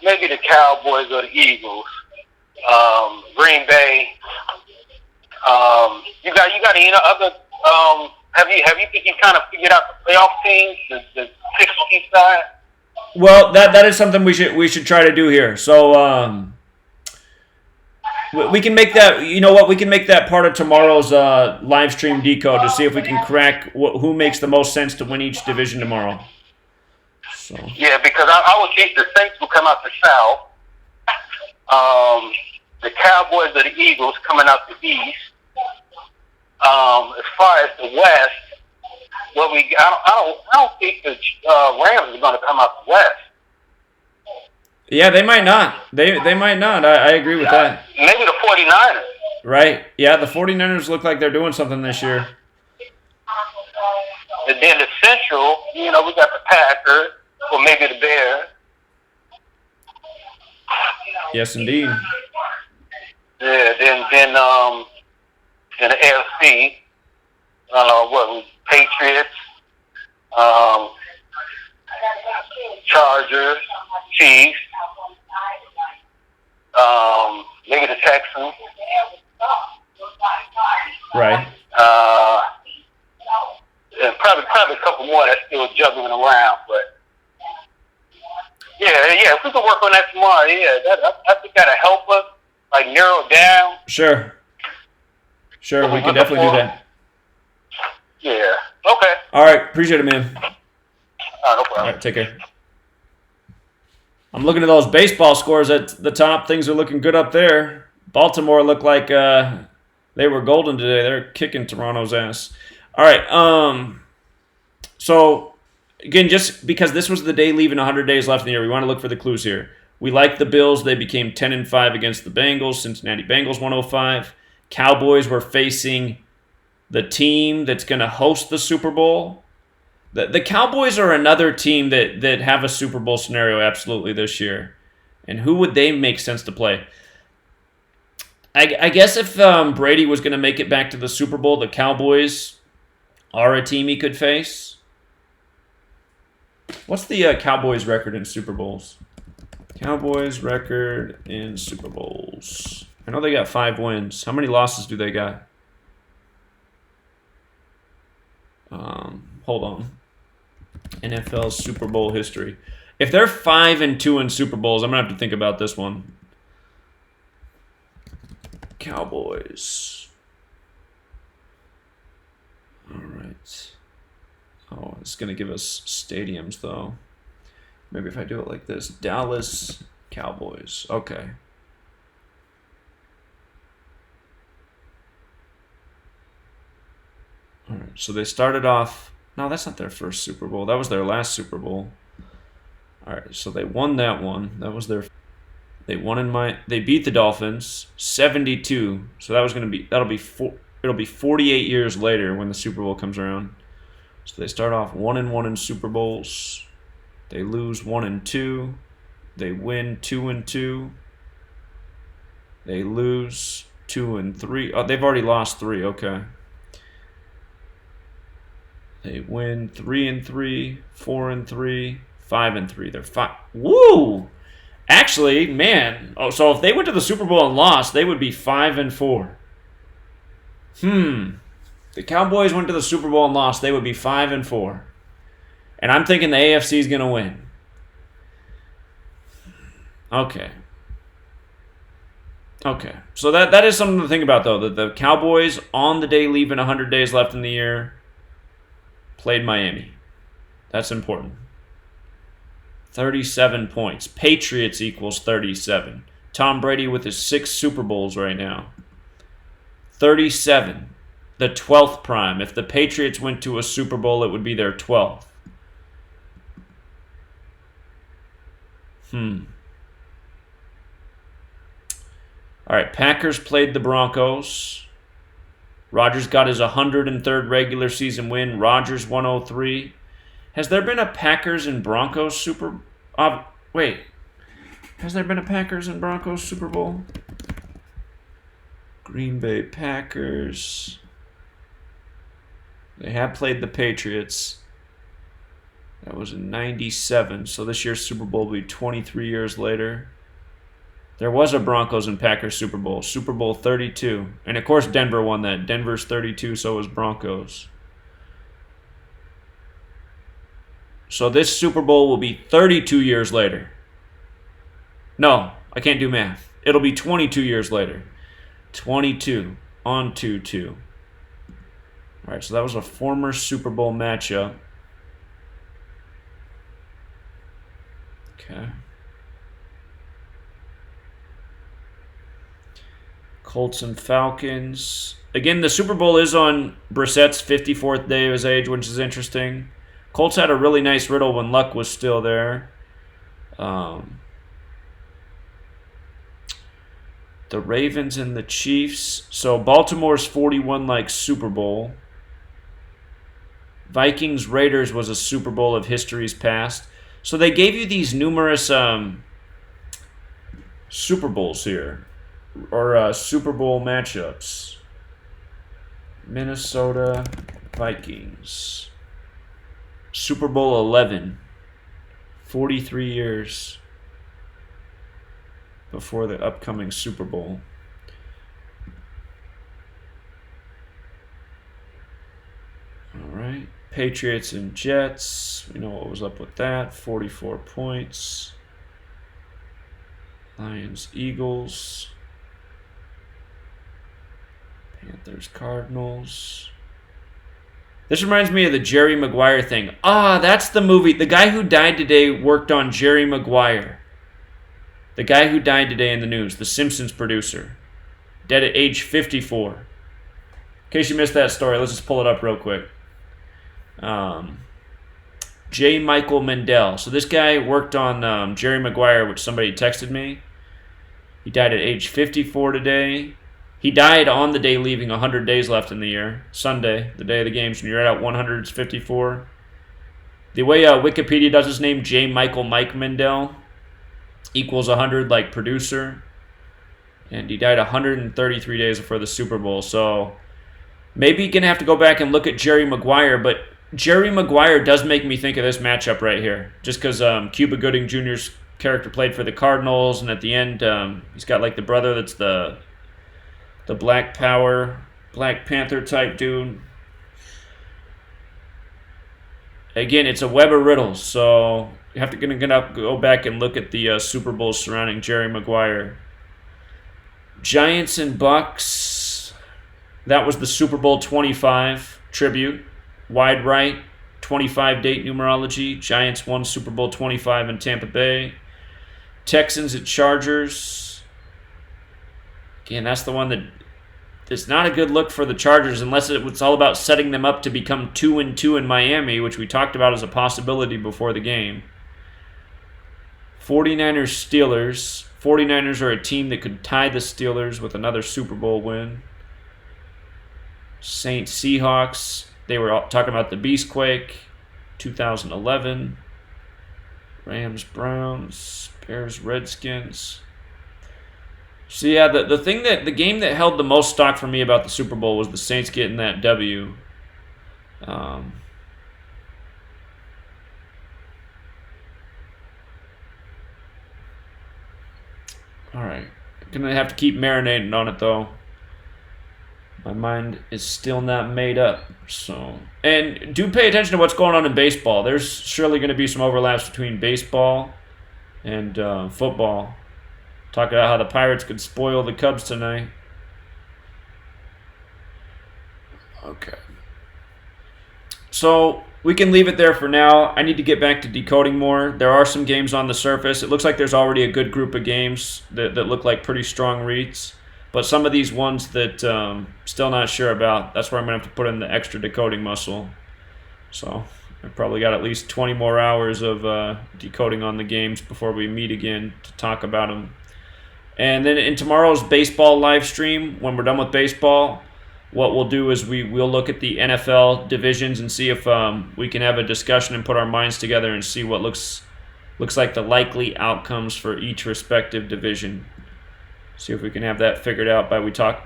maybe the Cowboys or the Eagles, Green Bay. You got any other? Have you think you kind of figured out the playoff teams, the 6 side? Well, that is something we should try to do here. So we can make that. You know what? We can make that part of tomorrow's live stream decode to see if we can crack who makes the most sense to win each division tomorrow. So. Yeah, because I would think the Saints will come out the South. The Cowboys or the Eagles coming out the East. As far as the West, well, I don't think the Rams are going to come out the West. Yeah, they might not. They might not. I agree with that. Maybe the 49ers. Right. Yeah, the 49ers look like they're doing something this year. And then the Central, we got the Packers, or maybe the Bears. Yes, indeed. Yeah, then the AFC, Patriots, Chargers, Chiefs, maybe the Texans. Right. And probably a couple more that's still juggling around, but yeah, if we can work on that tomorrow, I think that'll help us, like narrow it down. Sure, we can definitely do that. Yeah. Okay. All right, appreciate it, man. No problem. All right, take care. I'm looking at those baseball scores at the top. Things are looking good up there. Baltimore looked like they were golden today. They're kicking Toronto's ass. All right. So, again, just because this was the day leaving 100 days left in the year, we want to look for the clues here. We like the Bills. They became 10-5 against the Bengals. Cincinnati Bengals 105. Cowboys were facing the team that's going to host the Super Bowl. The Cowboys are another team that have a Super Bowl scenario absolutely this year. And who would they make sense to play? I guess if Brady was going to make it back to the Super Bowl, the Cowboys are a team he could face. What's the Cowboys record in Super Bowls? Cowboys record in Super Bowls. I know they got 5 wins. How many losses do they got? Hold on. NFL Super Bowl history. If they're 5-2 in Super Bowls, I'm gonna have to think about this one. Cowboys. All right. Oh, it's gonna give us stadiums though. Maybe if I do it like this, Dallas Cowboys. Okay. All right. So they started off. No, that's not their first Super Bowl. That was their last Super Bowl. All right. So they won that one. That was their. They won in They beat the Dolphins 72. So that'll be 48 years later when the Super Bowl comes around. So they start off 1-1 in Super Bowls. They lose 1-2. They win 2-2. They lose 2-3. Oh, they've already lost 3. Okay. They win 3-3, 4-3, 5-3. They're 5. Woo! Actually, man. Oh, so if they went to the Super Bowl and lost, they would be 5-4. The Cowboys went to the Super Bowl and lost, they would be 5-4. And I'm thinking the AFC is going to win. Okay. Okay. So that is something to think about, though. That the Cowboys, on the day leaving 100 days left in the year, played Miami. That's important. 37 points. Patriots equals 37. Tom Brady with his 6 Super Bowls right now. 37. The 12th prime. If the Patriots went to a Super Bowl, it would be their 12th. All right, Packers played the Broncos. Rodgers got his 103rd regular season win. Rodgers 103. Has there been a Packers and Broncos Super? Wait, has there been a Packers and Broncos Super Bowl? Green Bay Packers. They have played the Patriots. That was in '97. So this year's Super Bowl will be 23 years later. There was a Broncos and Packers Super Bowl. Super Bowl 32. And of course Denver won that. Denver's 32, so was Broncos. So this Super Bowl will be 32 years later. No, I can't do math. It'll be 22 years later. 22 on 2-2. All right, so that was a former Super Bowl matchup. Okay. Colts and Falcons. Again, the Super Bowl is on Brissett's 54th day of his age, which is interesting. Colts had a really nice riddle when Luck was still there. The Ravens and the Chiefs. So Baltimore's 41 like Super Bowl. Vikings Raiders was a Super Bowl of history's past. So they gave you these numerous Super Bowls here, or Super Bowl matchups. Minnesota Vikings. Super Bowl 11. 43 years before the upcoming Super Bowl. All right. Patriots and Jets. We know what was up with that. 44 points. Lions, Eagles. Panthers, Cardinals. This reminds me of the Jerry Maguire thing. That's the movie. The guy who died today worked on Jerry Maguire. The guy who died today in the news, the Simpsons producer. Dead at age 54. In case you missed that story, let's just pull it up real quick. J. Michael Mendel. So this guy worked on Jerry Maguire, which somebody texted me. He died at age 54 today. He died on the day leaving 100 days left in the year. Sunday, the day of the games. When you're at 154. The way Wikipedia does his name, J. Michael Mike Mendel, equals 100 like producer. And he died 133 days before the Super Bowl. So maybe you're going to have to go back and look at Jerry Maguire. But Jerry Maguire does make me think of this matchup right here. Just because Cuba Gooding Jr.'s character played for the Cardinals. And at the end, he's got like the brother that's the Black Power, Black Panther type dude. Again, it's a web of riddles, so you have to go back and look at the Super Bowls surrounding Jerry Maguire. Giants and Bucks. That was the Super Bowl 25 tribute. Wide right, 25 date numerology. Giants won Super Bowl 25 in Tampa Bay. Texans at Chargers. Again, that's the one that it's not a good look for the Chargers unless it's all about setting them up to become 2-2 in Miami, which we talked about as a possibility before the game. 49ers Steelers. 49ers are a team that could tie the Steelers with another Super Bowl win. Saints Seahawks. They were talking about the Beastquake. 2011. Rams Browns. Bears Redskins. So yeah, the game that held the most stock for me about the Super Bowl was the Saints getting that W. All right, gonna have to keep marinating on it though. My mind is still not made up. So, and do pay attention to what's going on in baseball. There's surely going to be some overlaps between baseball and football. Talk about how the Pirates could spoil the Cubs tonight. Okay. So we can leave it there for now. I need to get back to decoding more. There are some games on the surface. It looks like there's already a good group of games that look like pretty strong reads. But some of these ones that still not sure about, that's where I'm going to have to put in the extra decoding muscle. So I've probably got at least 20 more hours of decoding on the games before we meet again to talk about them. And then in tomorrow's baseball live stream, when we're done with baseball, what we'll do is we'll look at the NFL divisions and see if we can have a discussion and put our minds together and see what looks like the likely outcomes for each respective division. See if we can have that figured out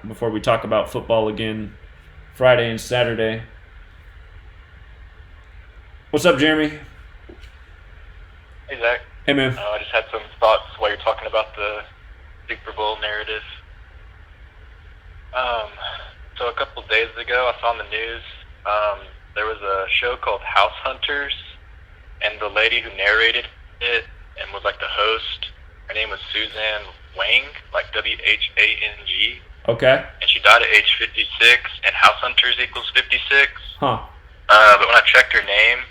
before we talk about football again Friday and Saturday. What's up, Jeremy? Hey, Zach. Hey, man. I just had some thoughts while you're talking about the Super Bowl narrative. So a couple days ago, I saw on the news there was a show called House Hunters, and the lady who narrated it and was like the host, her name was Suzanne Wang, like Whang. Okay. And she died at age 56, and House Hunters equals 56. Huh. But when I checked her name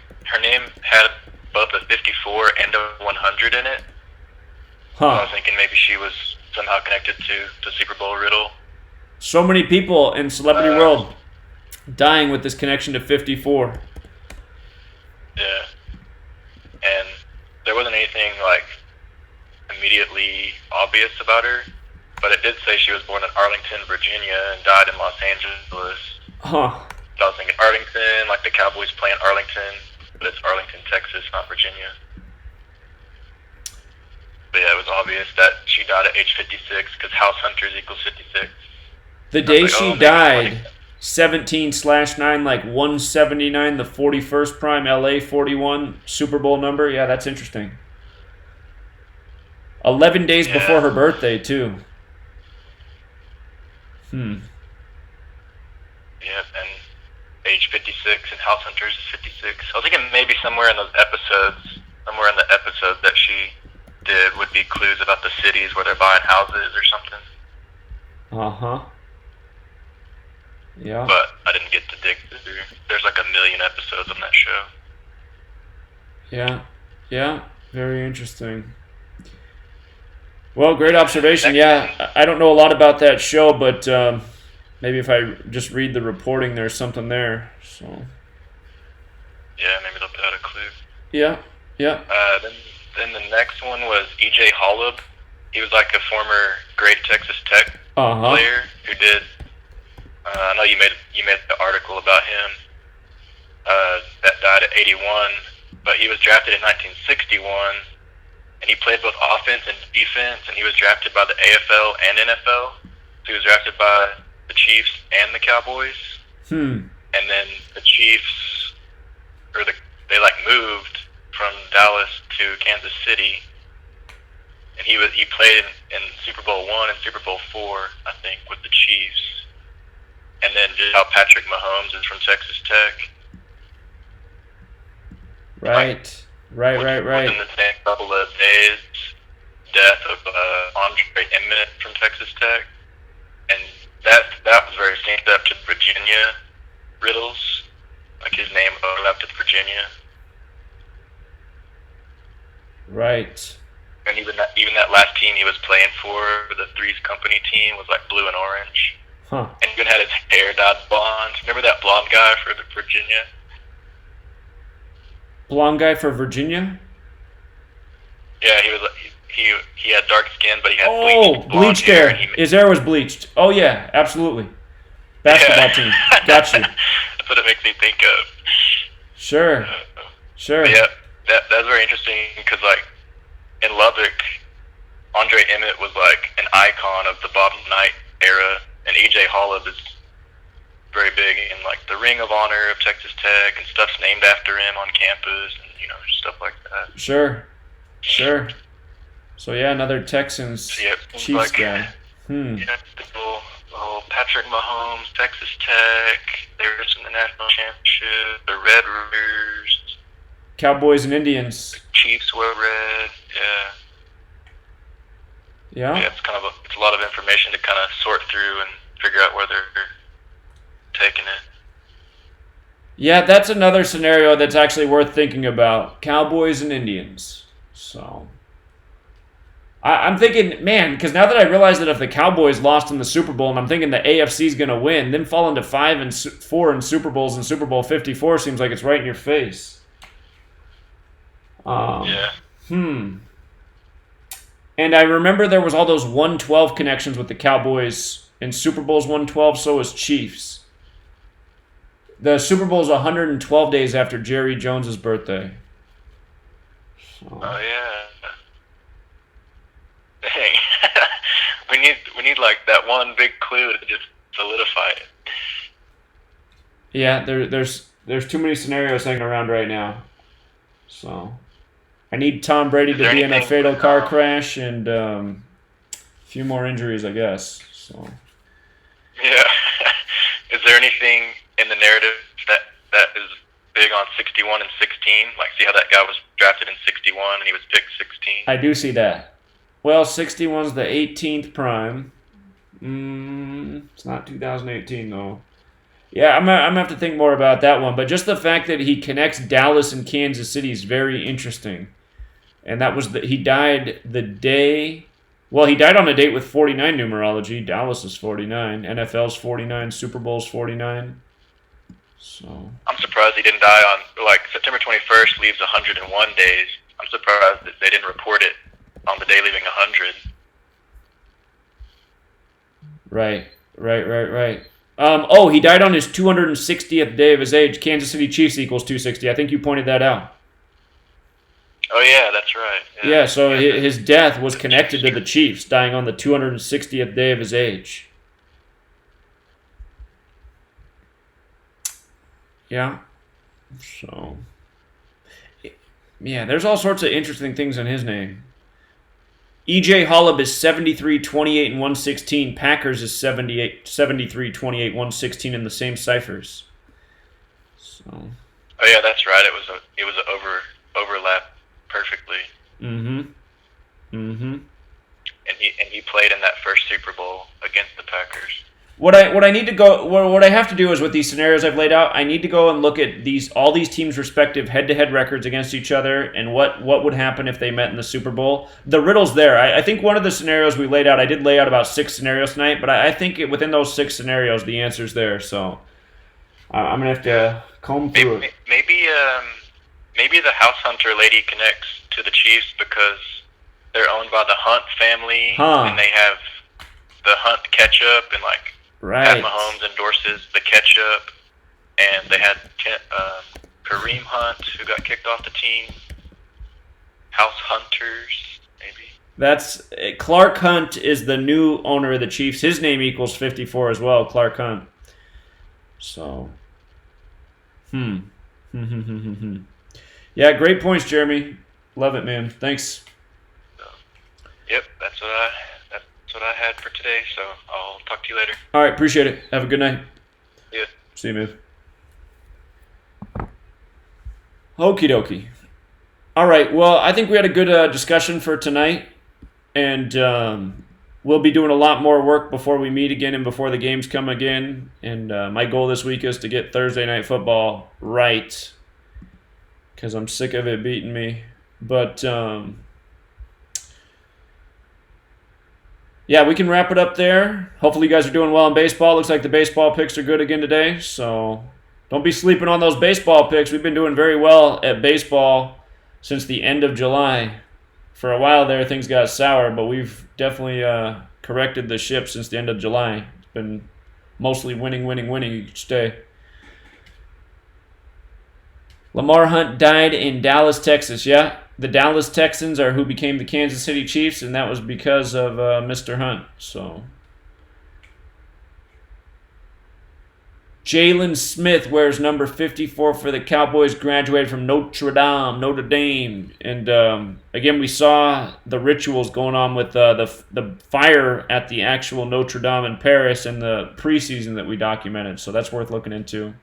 had both a 54 and a 100 in it. So I was thinking maybe she was somehow connected to Super Bowl riddle. So many people in celebrity world dying with this connection to 54. Yeah. And there wasn't anything like immediately obvious about her, but it did say she was born in Arlington, Virginia, and died in Los Angeles. Huh. So I was thinking Arlington, like the Cowboys play in Arlington, but it's Arlington, Texas, not Virginia. But yeah, it was obvious that she died at age 56 because House Hunters equals 56. The day she died, 17/9, like 179, the 41st prime, LA 41 Super Bowl number. Yeah, that's interesting. 11 days before her birthday, too. Yep, and age 56 and House Hunters is 56. I was thinking maybe somewhere in the episodes that she did would be clues about the cities where they're buying houses or something. Uh-huh. Yeah. But I didn't get to dig through. There's like 1 million episodes on that show. Yeah. Very interesting. Well, great observation. Yeah, I don't know a lot about that show, but maybe if I just read the reporting, there's something there. So. Yeah, maybe they'll put out a clue. Yeah. Then the next one was E.J. Holub. He was like a former great Texas Tech player who did. I know you made the article about him. That died at 81, but he was drafted in 1961, and he played both offense and defense, and he was drafted by the AFL and NFL. So he was drafted by the Chiefs and the Cowboys. And then the Chiefs, they moved from Dallas to Kansas City, and he played in Super Bowl I and Super Bowl IV, I think, with the Chiefs. And then just how Patrick Mahomes is from Texas Tech. Right. Within the same couple of days, death of Andre Emmett from Texas Tech, and that was very synced up to Virginia riddles. Like his name overlapped with Virginia. Right. And even that last team he was playing for, the Three's Company team, was like blue and orange. And even had his hair dyed blonde. Remember that blonde guy for Virginia? Blonde guy for Virginia? Yeah, he was. He had dark skin, but he had bleached hair. His hair was bleached. Oh yeah, absolutely. Basketball team. Got you. That's what it makes me think of. Sure. But yeah, that's very interesting because like in Lubbock, Andre Emmett was like an icon of the Bob Knight era, and E.J. Holub is very big in like the Ring of Honor of Texas Tech, and stuff's named after him on campus, and stuff like that. Sure. So yeah, another Texans Chiefs guy. Yeah, the whole Patrick Mahomes, Texas Tech. They were in the national championship. The Red Raiders. Cowboys and Indians. Chiefs were red. Yeah. It's a lot of information to kind of sort through and figure out where they're taking it. Yeah, that's another scenario that's actually worth thinking about. Cowboys and Indians. So I'm thinking, man, because now that I realize that if the Cowboys lost in the Super Bowl, and I'm thinking the AFC is going to win, then falling to 5-4 in Super Bowls and Super Bowl 54 seems like it's right in your face. Yeah. And I remember there was all those 112 connections with the Cowboys in Super Bowls 112. So was Chiefs. The Super Bowl is 112 days after Jerry Jones's birthday. So. Oh yeah. Dang. we need like that one big clue to just solidify it. Yeah, there's too many scenarios hanging around right now. So I need Tom Brady to be in a fatal car crash and a few more injuries, I guess. So. Yeah. Is there anything in the narrative that is big on 61 and 16? Like, see how that guy was drafted in 61 and he was picked 16? I do see that. Well, 61's the 18th prime. It's not 2018 though. Yeah, I'm gonna have to think more about that one. But just the fact that he connects Dallas and Kansas City is very interesting. And that was he died the day. Well, he died on a date with 49 numerology. Dallas is 49. NFL's 49. Super Bowl's 49. So I'm surprised he didn't die on, like, September 21st leaves 101 days. I'm surprised that they didn't report it on the day leaving 100. Right. He died on his 260th day of his age. Kansas City Chiefs equals 260. I think you pointed that out. Oh, yeah, that's right. Yeah, so his death was connected to the Chiefs, dying on the 260th day of his age. Yeah. So, yeah, there's all sorts of interesting things in his name. E.J. Holub is 73, 28, and 116. Packers is 73, 28, 116 in the same ciphers. So. Oh yeah, that's right. It was an overlap perfectly. Mm-hmm. And he played in that first Super Bowl against the Packers. What I have to do is with these scenarios I've laid out, I need to go and look at all these teams' respective head-to-head records against each other and what would happen if they met in the Super Bowl. The riddle's there. I think one of the scenarios we laid out, I did lay out about 6 scenarios tonight, but I think within those 6 scenarios, the answer's there. So I'm gonna have to comb through it. Maybe the House Hunter lady connects to the Chiefs because they're owned by the Hunt family, and they have the Hunt ketchup and like. Right. Pat Mahomes endorses the ketchup, and they had Kareem Hunt, who got kicked off the team. House Hunters, maybe. That's Clark Hunt is the new owner of the Chiefs. His name equals 54 as well, Clark Hunt. So, Yeah, great points, Jeremy. Love it, man. Thanks. Yep, that's what I had for today, so I'll talk to you later. All right, appreciate it. Have a good night. Yeah. See you, man. Okie dokie. All right, well, I think we had a good discussion for tonight, and we'll be doing a lot more work before we meet again and before the games come again. And my goal this week is to get Thursday Night Football right, because I'm sick of it beating me. But yeah, we can wrap it up there. Hopefully you guys are doing well in baseball. Looks like the baseball picks are good again today. So don't be sleeping on those baseball picks. We've been doing very well at baseball since the end of July. For a while there, things got sour, but we've definitely corrected the ship since the end of July. It's been mostly winning each day. Lamar Hunt died in Dallas, Texas. Yeah. The Dallas Texans are who became the Kansas City Chiefs, and that was because of Mr. Hunt. So, Jalen Smith wears number 54 for the Cowboys, graduated from Notre Dame. And again, we saw the rituals going on with the fire at the actual Notre Dame in Paris in the preseason that we documented. So that's worth looking into.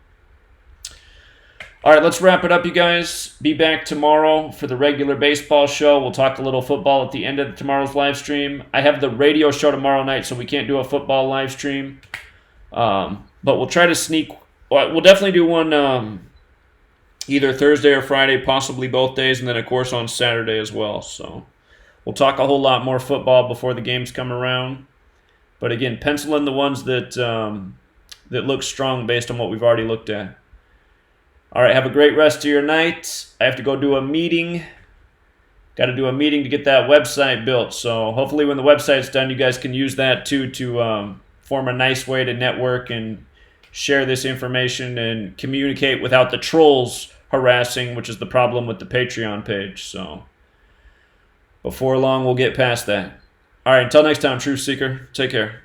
All right, let's wrap it up, you guys. Be back tomorrow for the regular baseball show. We'll talk a little football at the end of tomorrow's live stream. I have the radio show tomorrow night, so we can't do a football live stream. But we'll try to sneak. We'll definitely do one either Thursday or Friday, possibly both days, and then, of course, on Saturday as well. So we'll talk a whole lot more football before the games come around. But again, pencil in the ones that look strong based on what we've already looked at. All right, have a great rest of your night. I have to go do a meeting. Got to do a meeting to get that website built. So hopefully when the website's done, you guys can use that too to form a nice way to network and share this information and communicate without the trolls harassing, which is the problem with the Patreon page. So before long, we'll get past that. All right, until next time, Truth Seeker, take care.